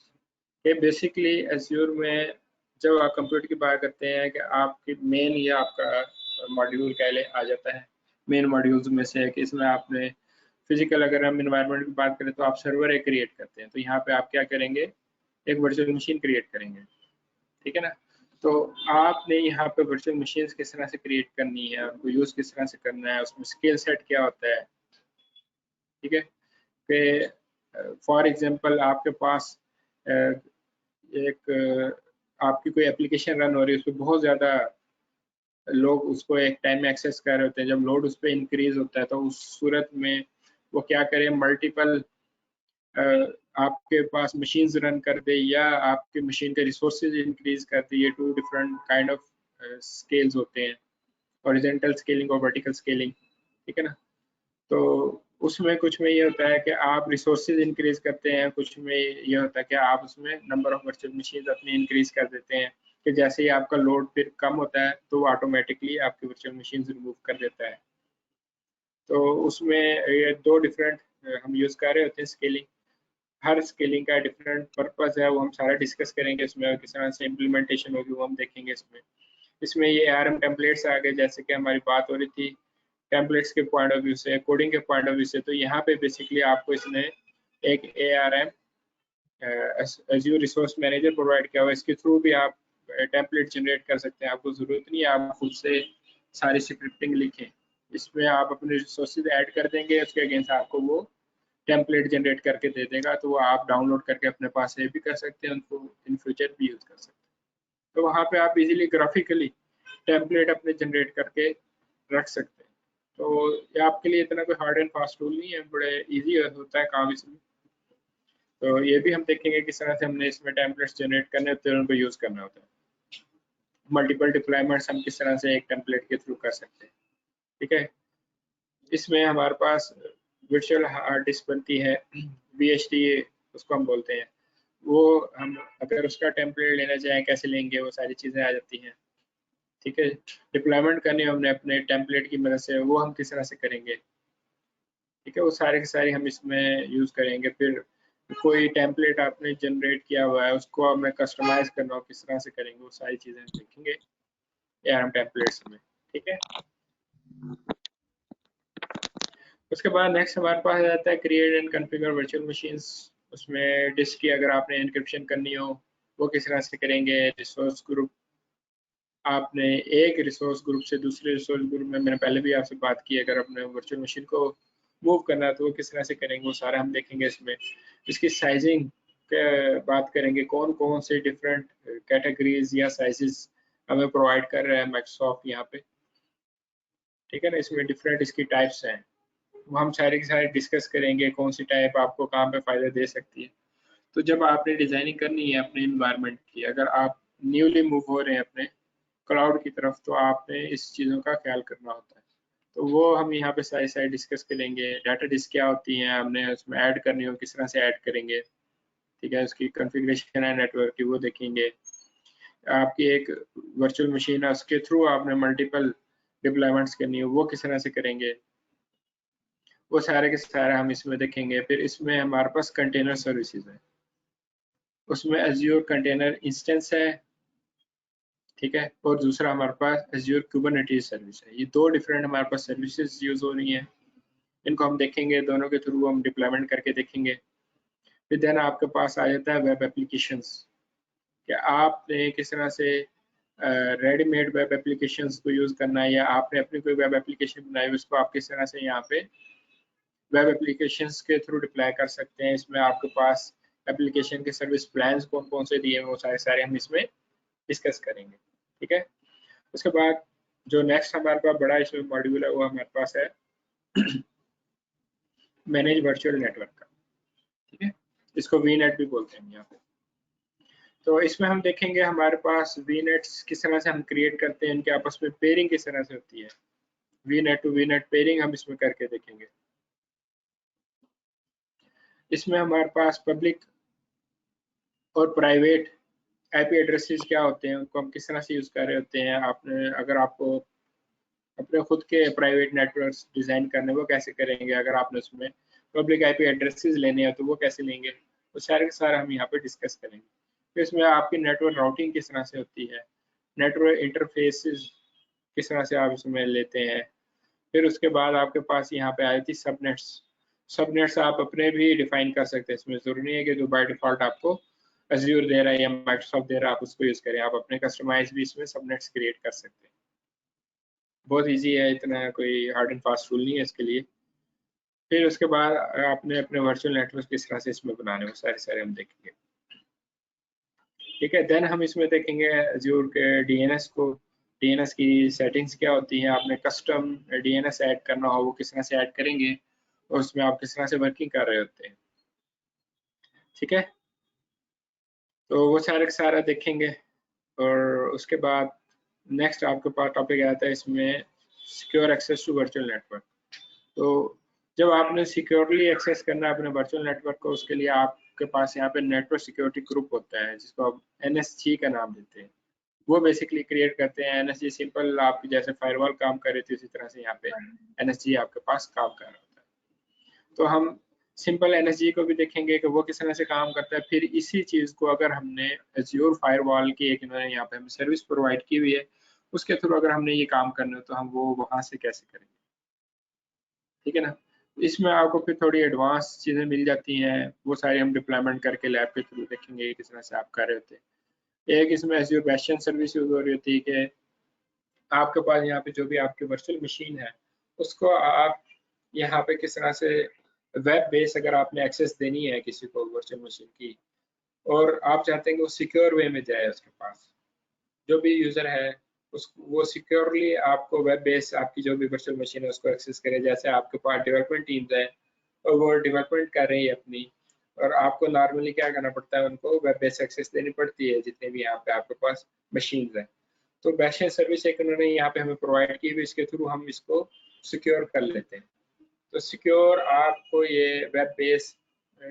ये बेसिकली एज्योर में जब आप कंप्यूटर की बात करते हैं कि आपकी मेन ये आपका मॉड्यूल कहले आ जाता है, मेन मॉड्यूल्स में से है कि इसमें आपने फिजिकल, अगर हम इन्वायरमेंट की बात करें तो आप सर्वर एक क्रिएट करते हैं, तो यहाँ पे आप क्या करेंगे, एक वर्चुअल मशीन क्रिएट करेंगे, ठीक है ना। तो आपने यहाँ पे वर्चुअल मशीन किस तरह से क्रिएट करनी है, उनको यूज किस तरह से करना है, उसमें स्किल सेट क्या होता है, ठीक है। कि फॉर एग्जांपल आपके पास एक आपकी कोई एप्लीकेशन रन हो रही है, उसमें बहुत ज़्यादा लोग उसको एक टाइम में एक्सेस कर रहे होते हैं, जब लोड उस पर इंक्रीज होता है तो उस सूरत में वो क्या करें, मल्टीपल आपके पास मशीन्स रन कर दे या आपके मशीन के रिसोर्सेज इंक्रीज कर दे। ये 2 डिफरेंट काइंड ऑफ स्केल्स होते हैं, हॉरिजॉन्टल स्केलिंग और वर्टिकल स्केलिंग, ठीक है ना। तो उसमें कुछ में ये होता है कि आप रिसोर्सेज इंक्रीज करते हैं, कुछ में ये होता है कि आप उसमें नंबर ऑफ वर्चुअल मशीन अपनी इंक्रीज कर देते हैं, कि जैसे ही आपका लोड फिर कम होता है तो वो ऑटोमेटिकली आपकी वर्चुअल मशीन रिमूव कर देता है। तो उसमें ये दो डिफरेंट हम यूज़ कर रहे होते हैं स्केलिंग। हर स्केलिंग का डिफरेंट पर्पस है, वो हम सारा डिस्कस करेंगे इसमें, और किस तरह से इम्प्लीमेंटेशन होगी वो हम देखेंगे इसमें। इसमें ये ARM टेम्पलेट्स आ गए, जैसे कि हमारी बात हो रही थी टेम्पलेट्स के पॉइंट ऑफ व्यू से, कोडिंग के पॉइंट ऑफ व्यू से। तो यहाँ पे बेसिकली आपको इसने एक ARM Azure resource manager provide किया हुआ है, इसके थ्रू भी आप टेम्पलेट जनरेट कर सकते हैं। आपको ज़रूरत नहीं है आप खुद से सारी स्क्रिप्टिंग लिखें, इसमें आप अपने रिसोर्सेज ऐड कर देंगे, उसके अगेंस्ट आपको वो टेम्पलेट जनरेट करके दे देगा, तो वो आप डाउनलोड करके अपने पास सेव भी कर सकते हैं, उनको इन फ्यूचर भी यूज़ कर सकते हैं। तो वहाँ पे आप इजीली ग्राफिकली टेम्पलेट अपने जनरेट करके रख सकते हैं। तो ये आपके लिए इतना कोई हार्ड एंड फास्ट टूल नहीं है, बड़े इजी होता है काम इसमें। तो ये भी हम देखेंगे किस तरह से हमने इसमें टेम्पलेट्स जनरेट करने होते हैं, उनको यूज़ करना होता है। मल्टीपल डिप्लॉयमेंट्स हम किस तरह से एक टेम्पलेट के थ्रू कर सकते हैं, ठीक है। इसमें हमारे पास वर्चुअल हार्ड डिस्क बनती है, VHD उसको हम बोलते हैं। वो हम अगर उसका टेम्पलेट लेना चाहें कैसे लेंगे, वो सारी चीज़ें आ जाती हैं, ठीक है। डिप्लॉयमेंट करनी हमने अपने टेम्पलेट की मदद से, वो हम किस तरह से करेंगे, ठीक है। वो सारे के सारे हम इसमें यूज़ करेंगे। फिर कोई टेम्पलेट आपने जनरेट किया हुआ है, उसको हमें कस्टमाइज करना हो किस तरह से करेंगे, वो सारी चीज़ें हम देखेंगे ARM टेम्पलेट्स में, ठीक है। उसके बाद नेक्स्ट हमारे पास आ जाता है create and configure virtual machines. उसमें डिस्क की अगर आपने एन्क्रिप्शन करनी हो वो किस तरह से करेंगे। रिसोर्स ग्रुप, आपने एक रिसोर्स ग्रुप से दूसरे रिसोर्स ग्रुप में, मैंने पहले भी आपसे बात की, अगर अपने वर्चुअल मशीन को मूव करना है तो वो किस तरह से करेंगे, वो सारा हम देखेंगे इसमें। इसकी साइजिंग बात करेंगे, कौन कौन से डिफरेंट कैटेगरीज या साइजेस हमें प्रोवाइड कर रहा है माइक्रोसॉफ्ट यहाँ पे, ठीक है ना। इसमें डिफरेंट इसकी टाइप्स हैं, वो हम सारे के सारे डिस्कस करेंगे, कौन सी टाइप आपको काम पे फ़ायदा दे सकती है। तो जब आपने डिज़ाइनिंग करनी है अपने इन्वायरमेंट की, अगर आप न्यूली मूव हो रहे हैं अपने क्लाउड की तरफ, तो आपने इस चीज़ों का ख्याल करना होता है। तो वो हम यहाँ पे सारी सारी डिस्कस करेंगे। डाटा डिस्क क्या होती हैं, हमने उसमें ऐड करनी हो किस तरह से ऐड करेंगे, ठीक है। उसकी कॉन्फ़िगरेशन है नेटवर्क की, वो देखेंगे। आपकी एक वर्चुअल मशीन है, उसके थ्रू आपने मल्टीपल डिप्लॉयमेंट्स करनी हो, वो किस तरह से करेंगे, वो सारे के सारे हम इसमें देखेंगे। फिर इसमें हमारे पास कंटेनर सर्विसेज है, उसमें Azure कंटेनर इंस्टेंस है, ठीक है। और दूसरा हमारे पास Azure Kubernetes सर्विस है। ये दो डिफरेंट हमारे पास सर्विसेज यूज हो रही हैं, इनको हम देखेंगे, दोनों के थ्रू हम डिप्लॉयमेंट करके देखेंगे। फिर देन आपके पास आ जाता है वेब एप्लीकेशंस, कि आपने किस तरह से रेडीमेड वेब एप्लीकेशंस को यूज़ करना है, या आपने अपनी कोई वेब एप्लीकेशन बनाई उसको आप किस तरह से यहाँ पे वेब एप्लीकेशंस के थ्रू डिप्लॉय कर सकते हैं। इसमें आपके पास एप्लीकेशन के सर्विस प्लान्स कौन कौन से दिए हैं, वो सारे सारे हम इसमें डिस्कस करेंगे, ठीक है। उसके बाद जो नेक्स्ट हमारे पास बड़ा इसमें मॉड्यूल है वो हमारे पास है मैनेज वर्चुअल नेटवर्क का, ठीक है। इसको VNet भी बोलते हैं यहाँ पे। तो इसमें हम देखेंगे हमारे पास VNets किस तरह से हम क्रिएट करते हैं, इनके आपस में पेयरिंग किस तरह से होती है, VNet टू VNet पेयरिंग हम इसमें करके देखेंगे। इसमें हमारे पास पब्लिक और प्राइवेट IP एड्रेसेस क्या होते हैं, उनको हम किस तरह से यूज़ कर रहे होते हैं। आपने अगर आपको अपने खुद के प्राइवेट नेटवर्क्स डिज़ाइन करने, वो कैसे करेंगे। अगर आपने उसमें पब्लिक IP एड्रेसेस लेने हैं तो वो कैसे लेंगे, वो सारे के सारे हम यहाँ पे डिस्कस करेंगे। फिर इसमें आपकी नेटवर्क राउटिंग किस तरह से होती है, नेटवर्क इंटरफेसेस किस तरह से आप इसमें लेते हैं। फिर उसके बाद आपके पास यहाँ पे आई थी सबनेट्स। सबनेट्स आप अपने भी डिफाइन कर सकते हैं, इसमें जरूरी नहीं है कि जो बाय डिफॉल्ट आपको Azure दे रहा है या माइक्रोसॉफ्ट दे रहा है आप उसको यूज करें, आप अपने कस्टमाइज भी इसमें सबनेट्स क्रिएट कर सकते हैं। बहुत इजी है, इतना कोई हार्ड एंड फास्ट रूल नहीं है इसके लिए। फिर उसके बाद आपने अपने वर्चुअल नेटवर्क किस तरह से इसमें बनाने, वो सारे सारे हम देखेंगे, ठीक है। देन हम इसमें देखेंगे Azure के DNS को, DNS की सेटिंग्स क्या होती हैं, आपने कस्टम DNS ऐड करना हो वो किस तरह से ऐड करेंगे, और उसमें आप किस तरह से वर्किंग कर रहे होते हैं, ठीक है। तो वो सारा का सारा देखेंगे। और उसके बाद नेक्स्ट आपके पास टॉपिक आता है इसमें secure access to virtual network. तो जब आपने सिक्योरली एक्सेस करना है अपने वर्चुअल नेटवर्क को, उसके लिए आपके पास यहाँ पे नेटवर्क सिक्योरिटी ग्रुप होता है जिसको आप NSG का नाम देते हैं। वो बेसिकली क्रिएट करते हैं। NSG सिंपल आप जैसे फायरवॉल काम कर रहे थे उसी तरह से यहाँ पे NSG आपके पास काम कर रहा होता है। तो हम सिंपल NSG को भी देखेंगे कि वो किस तरह से काम करता है। फिर इसी चीज को अगर हमने एज्योर फायरवॉल की एक इन्होंने यहाँ पे हमें सर्विस प्रोवाइड की हुई है, उसके थ्रू अगर हमने ये काम करना है तो हम वो वहां से कैसे करेंगे, ठीक है ना। इसमें आपको फिर थोड़ी एडवांस चीजें मिल जाती हैं, वो सारी हम डिप्लॉयमेंट करके लैब के थ्रू देखेंगे किस तरह से आप कर रहे होते हैं। एक इसमें एज्योर बेस्टियन सर्विस यूज हो रही होती है कि आपके पास यहाँ पे जो भी आपकी वर्चुअल मशीन है उसको आप यहाँ पे किस तरह से वेब बेस अगर आपने एक्सेस देनी है किसी को वर्चुअल मशीन की, और आप चाहते हैं कि वो सिक्योर वे में जाए, उसके पास जो भी यूजर है वो सिक्योरली आपको वेब बेस आपकी जो भी वर्चुअल मशीन है उसको एक्सेस करे। जैसे आपके पास डेवलपमेंट टीम्स है और वो डेवलपमेंट कर रही है अपनी, और आपको नॉर्मली क्या करना पड़ता है, उनको वेब बेस एक्सेस देनी पड़ती है जितने भी यहाँ पे आपके पास मशीन है। तो बेस्टियन सर्विस एक उन्होंने यहाँ पे हमें प्रोवाइड की हुई, इसके थ्रू हम इसको सिक्योर कर लेते हैं। तो सिक्योर आपको ये वेब बेस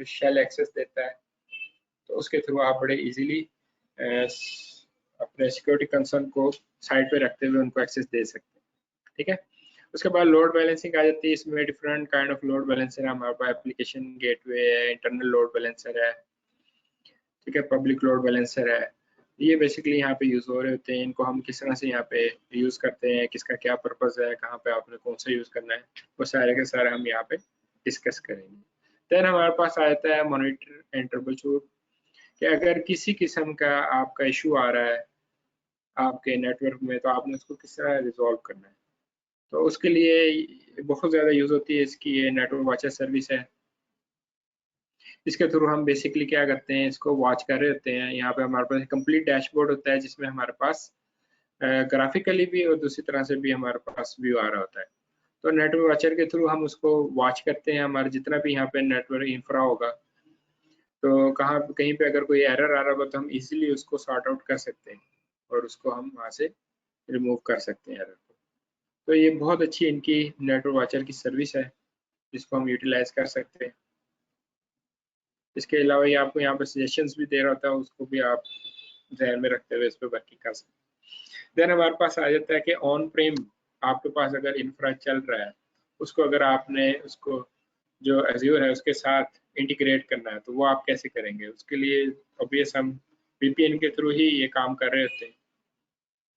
शेल एक्सेस देता है, तो उसके थ्रू आप बड़े इजीली अपने सिक्योरिटी कंसर्न को साइड पे रखते हुए उनको एक्सेस दे सकते हैं, ठीक है। उसके बाद लोड बैलेंसिंग आ जाती है। इसमें different kind of load balancer है हमारे पास। एप्लीकेशन गेटवे है, इंटरनल लोड बैलेंसर है, ठीक है, पब्लिक लोड बैलेंसर है। ये बेसिकली यहाँ पे यूज हो रहे होते हैं। इनको हम किस तरह से यहाँ पे यूज करते हैं, किसका क्या पर्पज है, कहाँ पे आपने कौन सा यूज करना है, वो सारे के सारे हम यहाँ पे डिस्कस करेंगे। देन हमारे पास आ जाता है मॉनिटर एंड ट्रबल शूट, कि अगर किसी किस्म का आपका इशू आ रहा है आपके नेटवर्क में तो आपने उसको किस तरह रिजॉल्व करना है। तो उसके लिए बहुत ज़्यादा यूज़ होती है इसकी ये नेटवर्क वॉचर सर्विस है। इसके थ्रू हम बेसिकली क्या करते हैं, इसको वॉच कर रहे होते हैं। यहाँ पे हमारे पास कंप्लीट डैशबोर्ड होता है जिसमें हमारे पास ग्राफिकली भी और दूसरी तरह से भी हमारे पास व्यू आ रहा होता है। तो नेटवर्क वॉचर के थ्रू हम उसको वॉच करते हैं। हमारे जितना भी यहाँ पे नेटवर्क इंफ्रा होगा, तो कहीं पे अगर कोई एरर आ रहा होगा तो हम इजीली उसको सॉर्ट आउट कर सकते हैं और उसको हम वहाँ से रिमूव कर सकते हैं एरर को। तो ये बहुत अच्छी इनकी नेटवर्क वॉचर की सर्विस है जिसको हम यूटिलाइज कर सकते हैं। इसके अलावा ये आपको यहाँ पे सजेशंस भी दे रहा होता है, उसको भी आप ध्यान में रखते हुए इस पर वर्किंग कर सकते हैं। देन हमारे पास आ जाता है कि ऑन प्रेम आपके पास अगर इंफ्रा चल रहा है, उसको अगर आपने उसको जो एज्योर है उसके साथ इंटीग्रेट करना है तो वो आप कैसे करेंगे। उसके लिए ऑब्वियस हम VPN के थ्रू ही ये काम कर रहे होते हैं।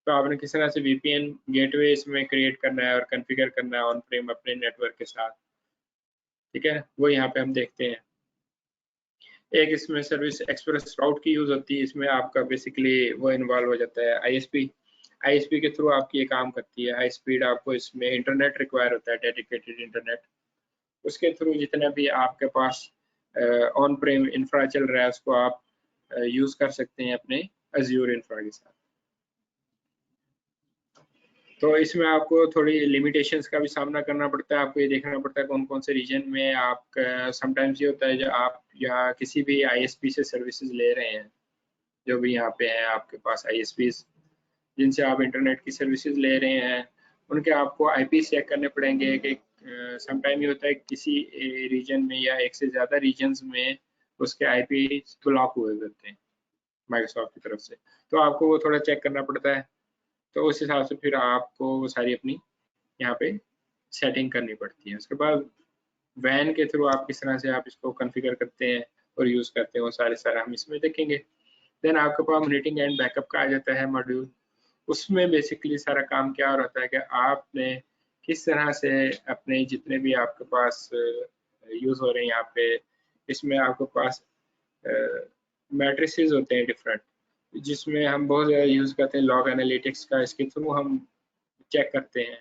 तो आपने किस तरह से VPN गेटवे इसमें क्रिएट करना है और कॉन्फ़िगर करना है ऑन प्रेम अपने नेटवर्क के साथ, ठीक है, वो यहाँ पे हम देखते हैं। एक इसमें सर्विस एक्सप्रेस राउट की यूज होती है। इसमें आपका बेसिकली वो इन्वॉल्व हो जाता है ISP के थ्रू आपकी ये काम करती है। हाई स्पीड आपको इसमें इंटरनेट रिक्वायर होता है, डेडिकेटेड इंटरनेट। उसके थ्रू जितना भी आपके पास ऑन प्रेम इंफ्रा चल रहा है उसको आप यूज कर सकते हैं अपने एज्योर इंफ्रा के साथ। तो इसमें आपको थोड़ी लिमिटेशंस का भी सामना करना पड़ता है। आपको ये देखना पड़ता है कौन कौन से रीजन में आप समटाइम्स ये होता है जो आप या किसी भी ISP से सर्विसेज ले रहे हैं, जो भी यहाँ पे हैं आपके पास ISPs जिनसे आप इंटरनेट की सर्विसेज ले रहे हैं, उनके आपको IP चेक करने पड़ेंगे कि समटाइम ये होता है किसी रीजन में या एक से ज़्यादा रीजन्स में उसके IP ब्लॉक हुए होते हैं माइक्रोसॉफ्ट की तरफ से, तो आपको वो थोड़ा चेक करना पड़ता है। तो उस हिसाब से फिर आपको वो सारी अपनी यहाँ पे सेटिंग करनी पड़ती है। उसके बाद वैन के थ्रू आप किस तरह से आप इसको कॉन्फ़िगर करते हैं और यूज़ करते हैं, वो सारे हम इसमें देखेंगे। देन आपके पास मॉनिटरिंग एंड बैकअप का आ जाता है मॉड्यूल। उसमें बेसिकली सारा काम क्या हो रहा है कि आपने किस तरह से अपने जितने भी आपके पास यूज़ हो रहे हैं यहाँ पे, इसमें आपके पास मैट्रिसेस होते हैं डिफरेंट, जिसमें हम बहुत ज़्यादा यूज़ करते हैं लॉग एनालिटिक्स का। इसके थ्रू हम चेक करते हैं,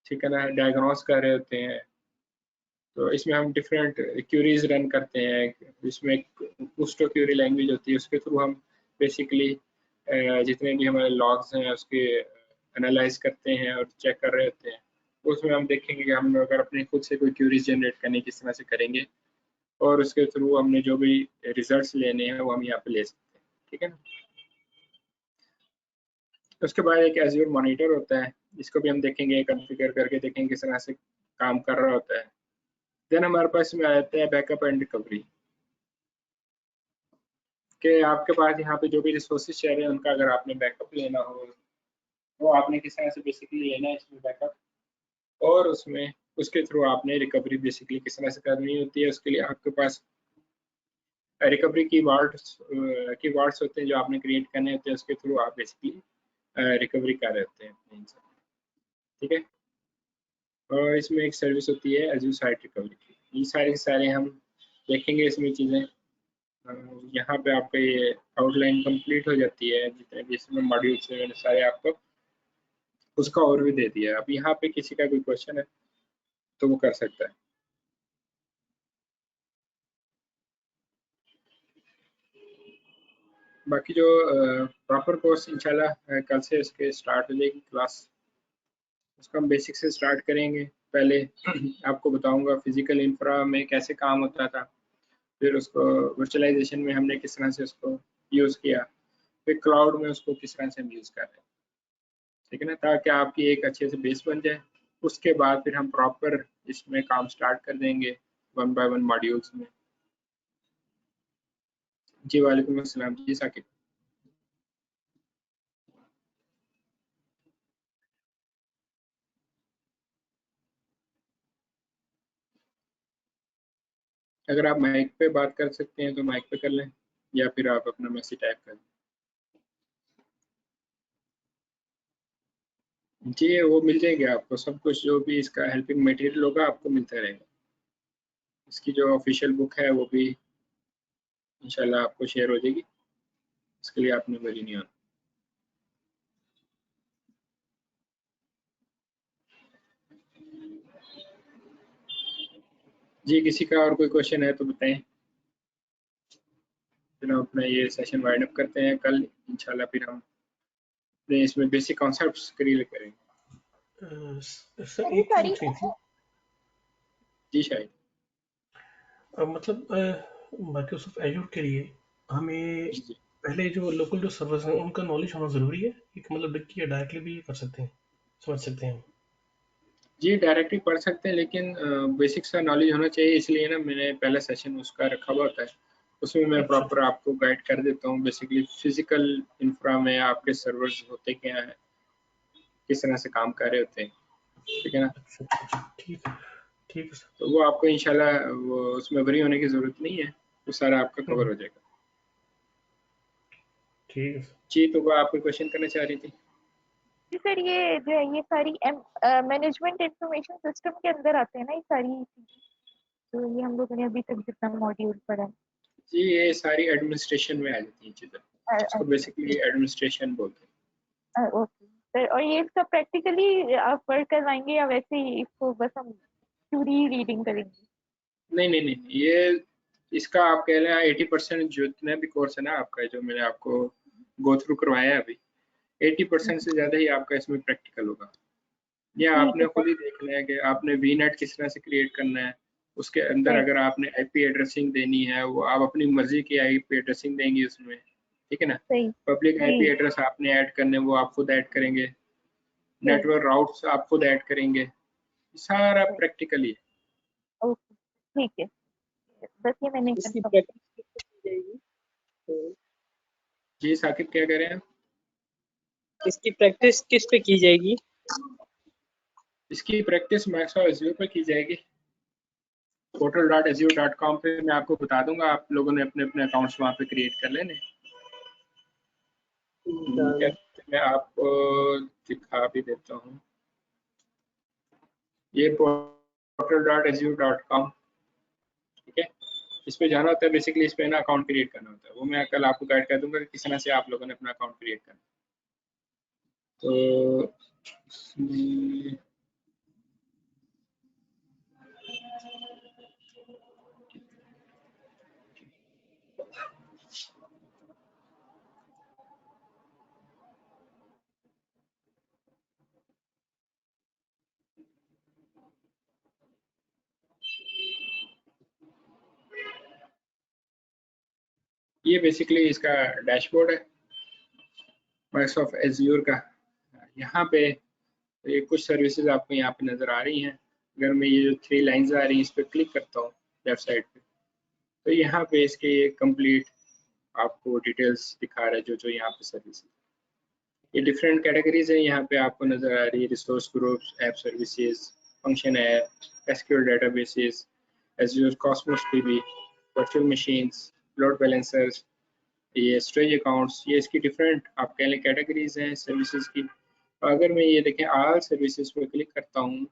ठीक है ना, डायग्नोस कर रहे होते हैं। तो इसमें हम डिफरेंट क्यूरीज रन करते हैं। इसमें कुस्टो क्यूरी लैंग्वेज होती है, उसके थ्रू हम बेसिकली जितने भी हमारे लॉग्स हैं उसके एनालाइज करते हैं और चेक कर रहे होते हैं। उसमें हम देखेंगे कि हम अगर अपने खुद से कोई क्यूरीज जनरेट करने किस तरह से करेंगे और उसके थ्रू हमने जो भी रिजल्ट्स लेने हैं वो हम यहाँ पे ले सकते हैं, ठीक है ना। उसके बाद एक एज्योर मॉनिटर होता है, इसको भी हम देखेंगे, कॉन्फ़िगर करके देखेंगे किस तरह से काम कर रहा होता है। देन हमारे पास में आ जाता है बैकअप एंड रिकवरी, कि आपके पास यहाँ पे जो भी रिसोर्सेज चल रहे हैं उनका अगर आपने बैकअप लेना हो तो आपने किस तरह से बेसिकली लेना है इसमें बैकअप, और उसमें उसके थ्रू आपने रिकवरी बेसिकली किस तरह से करनी होती है। उसके लिए आपके पास रिकवरी की वर्ड्स होते हैं जो आपने क्रिएट करने होते हैं, उसके थ्रू आप बेसिकली रिकवरी कर रहे होते हैं, ठीक है। और इसमें एक सर्विस होती है एज़्योर साइट रिकवरी की। ये सारे हम देखेंगे इसमें चीज़ें। यहाँ पे आपका ये आउटलाइन कंप्लीट हो जाती है, जितने भी इसमें मॉड्यूल्स हैं मैंने सारे आपको उसका ओवरव्यू दे दिया है। अब यहाँ पे किसी का कोई क्वेश्चन है तो वो कर सकता है। बाकी जो प्रॉपर कोर्स इंशाल्लाह कल से इसके स्टार्ट हो जाएगी क्लास, उसका हम बेसिक से स्टार्ट करेंगे। पहले आपको बताऊंगा फिजिकल इंफ्रा में कैसे काम होता था, फिर उसको वर्चुअलाइजेशन में हमने किस तरह से उसको यूज़ किया, फिर क्लाउड में उसको किस तरह से हम यूज़ कर रहे हैं, ठीक है ना, ताकि आपकी एक अच्छे से बेस बन जाए। उसके बाद फिर हम प्रॉपर इसमें काम स्टार्ट कर देंगे 1 बाय 1 मॉड्यूल्स में। जी वालेकुम अस्सलाम। जी साकिब। अगर आप माइक पे बात कर सकते हैं तो माइक पे कर लें, या फिर आप अपना मैसेज टाइप कर लें। जी वो मिल जाएगी आपको, सब कुछ जो भी इसका हेल्पिंग मटेरियल होगा आपको मिलता रहेगा। इसकी जो ऑफिशियल बुक है वो भी इंशाल्लाह आपको शेयर हो जाएगी, इसके लिए आपने वरी नहीं होना। जी किसी का और कोई क्वेश्चन है तो बताएं, फिर हम अपना ये सेशन वाइंड अप करते हैं। कल इंशाल्लाह फिर हम इसमें बेसिक कॉन्सेप्ट्स क्लियर करेंगे। सर एक चीज पूछनी थी। जी शायद मतलब माइक्रोसॉफ्ट एजूर के लिए हमें जी पहले जो लोकल जो सर्वर्स हैं उनका नॉलेज होना ज़रूरी है, एक मतलब कि डायरेक्टली भी कर सकते हैं, समझ सकते हैं हम? जी डायरेक्टली पढ़ सकते हैं, लेकिन बेसिक सा नॉलेज होना चाहिए, इसलिए ना मैंने पहला सेशन उसका रखा हुआ होता है, उसमें मैं अच्छा प्रॉपर आपको गाइड कर देता हूँ बेसिकली फिजिकल इंफ्रा में आपके सर्वर्स होते क्या हैं, किस तरह से काम कर रहे होते हैं, ठीक है ना। अच्छा अच्छा, ठीक है सर। तो वो आपको इंशाल्लाह वो उसमें वरी होने की ज़रूरत नहीं है, वो सारा आपका कवर हो जाएगा। ठीक है सर। जी तो वो आप कोई क्वेश्चन करना चाह रही थी? जी सर, ये जो है ये सारी मैनेजमेंट इंफॉर्मेशन सिस्टम के अंदर आते हैं ना ये सारी चीजें, तो ये हम लोगों ने अभी तक जितना मॉड्यूल पढ़ा जी ये सारी एडमिनिस्ट्रेशन में आ जाती हैं चीज़ें, है। इसको बेसिकली एडमिनिस्ट्रेशन बोलते हैं। ओके सर, और ये इसका प्रैक्टिकली आप वर्क करवाएंगे या वैसे ही इसको बस हम थ्योरी रीडिंग करेंगे? नहीं नहीं नहीं, ये इसका आप कह लें 80% जितने भी कोर्स है ना आपका, जो मैंने आपको गो थ्रू करवाया है अभी, 80% से ज़्यादा ही आपका इसमें प्रैक्टिकल होगा। ये ठीक आपने है खुद सर। ही देखना है कि आपने वीनेट किस तरह से क्रिएट करना है, उसके अंदर सही अगर आपने आईपी एड्रेसिंग देनी है वो आप अपनी मर्जी की आईपी एड्रेसिंग देंगे उसमें, ठीक है ना। सही। पब्लिक आईपी जी एड्रेस आपने ऐड करने वो आप खुद ऐड करेंगे, सही नेटवर्क राउट्स आप खुद ऐड करेंगे, सारा सही। प्रैक्टिकली है। ओके ठीक है, बस ये मैंने इसकी कंफर्म। प्रैक्टिस की जाएगी तो जी साकिब क्या कह रहे हैं? इसकी प्रैक्टिस किस पे की जाएगी? इसकी प्रैक्टिस माइक्रोसॉफ्ट एज़्योर पर की जाएगी। portal.azure.com पे मैं आपको बता दूंगा, आप लोगों ने अपने अपने अकाउंट्स वहाँ पे क्रिएट कर लेने। मैं आपको दिखा भी देता हूँ, ये portal.azure.com, ठीक है, इस पे जाना होता है बेसिकली, इस पे ना अकाउंट क्रिएट करना होता है, वो मैं कल आपको गाइड कर दूंगा कि किस तरह से आप लोगों ने अपना अकाउंट क्रिएट करना। तो ये बेसिकली इसका डैशबोर्ड है माइक्रोसॉफ्ट एज़्योर का। यहाँ पे ये कुछ सर्विसेज आपको यहाँ पे नज़र आ रही हैं। अगर मैं ये जो 3 लाइंस आ रही हैं इस पर क्लिक करता हूँ लेफ्ट साइड पे, तो यहाँ पे इसके कंप्लीट आपको डिटेल्स दिखा रहा है जो यहाँ पे सर्विसेज, ये डिफरेंट कैटेगरीज है यहाँ पे आपको नज़र आ रही है। Resource groups, app services, function app, SQL databases, Azure Cosmos dB, virtual machines, load balancers, ये स्टोरेज अकाउंट्स, ये इसकी डिफरेंट आप कह लें कैटेगरीज हैं सर्विसेज की। अगर मैं ये देखें ऑल सर्विसेज पे क्लिक करता हूँ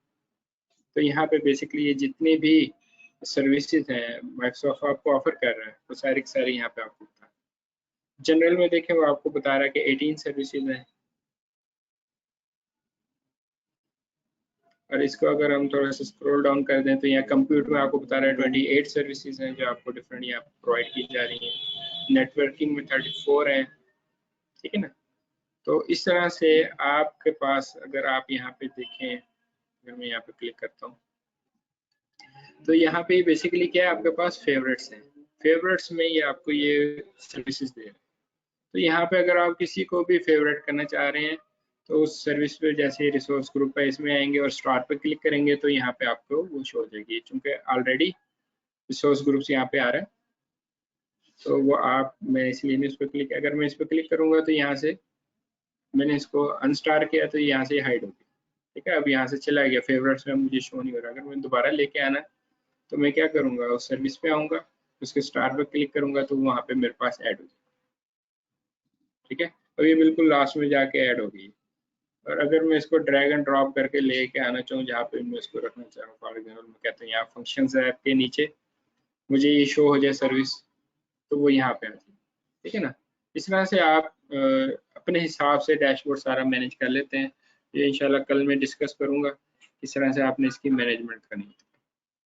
तो यहाँ पे बेसिकली ये जितनी भी सर्विसेज हैं माइक्रोसॉफ्ट आपको ऑफर कर रहा है वो सारी की सारी यहाँ पे आपको बता रहा है। जनरल में देखें वो आपको बता रहा है कि 18 सर्विसेज हैं, और इसको अगर हम थोड़ा सा स्क्रॉल डाउन कर दें तो यहाँ कंप्यूटर में आपको बता रहा है 28 सर्विसेज हैं जो आपको डिफरेंट यहाँ प्रोवाइड की जा रही हैं। नेटवर्किंग में 34 हैं, ठीक है ना। तो इस तरह से आपके पास अगर आप यहाँ पे देखें, अगर मैं यहाँ पे क्लिक करता हूँ तो यहाँ पे बेसिकली क्या है आपके पास फेवरेट्स हैं। फेवरेट्स में ये आपको ये सर्विसेज दे रहे हैं। तो यहाँ पे अगर आप किसी को भी फेवरेट करना चाह रहे हैं तो उस सर्विस पे जैसे रिसोर्स ग्रुप है इसमें आएंगे और स्टार्ट पे क्लिक करेंगे तो यहाँ पे आपको वो शो हो जाएगी, चूंकि ऑलरेडी रिसोर्स ग्रुप्स यहाँ पे आ रहा है तो वो आप मैं इसलिए इस पर क्लिक, अगर मैं इस पर क्लिक करूंगा तो यहाँ से मैंने इसको अनस्टार किया तो यहाँ से हाइड हो गया, ठीक है। अब यहाँ से चला गया, फेवरेट्स में मुझे शो नहीं हो रहा। अगर मैं दोबारा लेके आना तो मैं क्या करूंगा, उस सर्विस पे आऊंगा, उसके स्टार पे क्लिक करूंगा तो वहाँ पे मेरे पास ऐड हो जाएगा, ठीक है। अब ये बिल्कुल लास्ट में जाके ऐड हो गई। और अगर मैं इसको ड्रैग एंड ड्रॉप करके लेके आना चाहूँ जहाँ पे मैं इसको रखना चाहूँ, फॉर एग्जाम्पल मैं कहता हूँ यहाँ फंक्शंस ऐप के नीचे मुझे ये शो हो जाए सर्विस, तो वो यहाँ पे आ जाए, ठीक है ना। इस तरह से आप अपने हिसाब से डैशबोर्ड सारा मैनेज कर लेते हैं। ये इंशाल्लाह कल मैं डिस्कस करूँगा किस तरह से आपने इसकी मैनेजमेंट करनी है।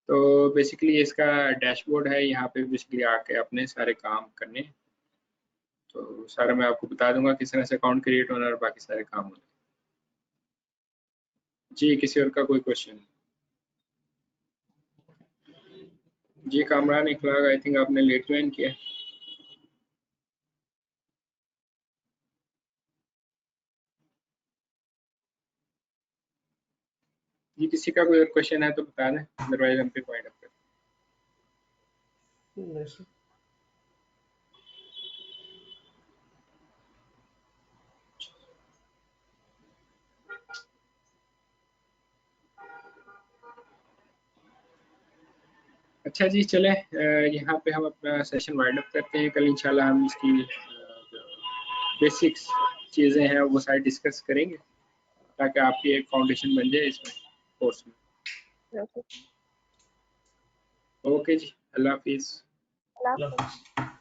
तो बेसिकली इसका डैशबोर्ड है, यहाँ पे बेसिकली आके अपने सारे काम करने, तो सारा मैं आपको बता दूंगा किस तरह से अकाउंट क्रिएट होना और बाकी सारे काम होने। जी किसी और का कोई क्वेश्चन? जी कामरान इखलाक, आई थिंक आपने लेट ज्वाइन किया। जी किसी का कोई और क्वेश्चन है तो बता दें, अदरवाइज हम पे पॉइंट अप करें। नहीं सर। अच्छा जी चले, यहाँ पे हम अपना सेशन वाइंड अप करते हैं। कल इंशाल्लाह हम इसकी बेसिक्स चीज़ें हैं वो सारी डिस्कस करेंगे ताकि आपकी एक फाउंडेशन बन जाए इसमें कोर्स में। ओके जी, अल्लाह हाफिज़। Allah. अल्लाह हाफ़िज़।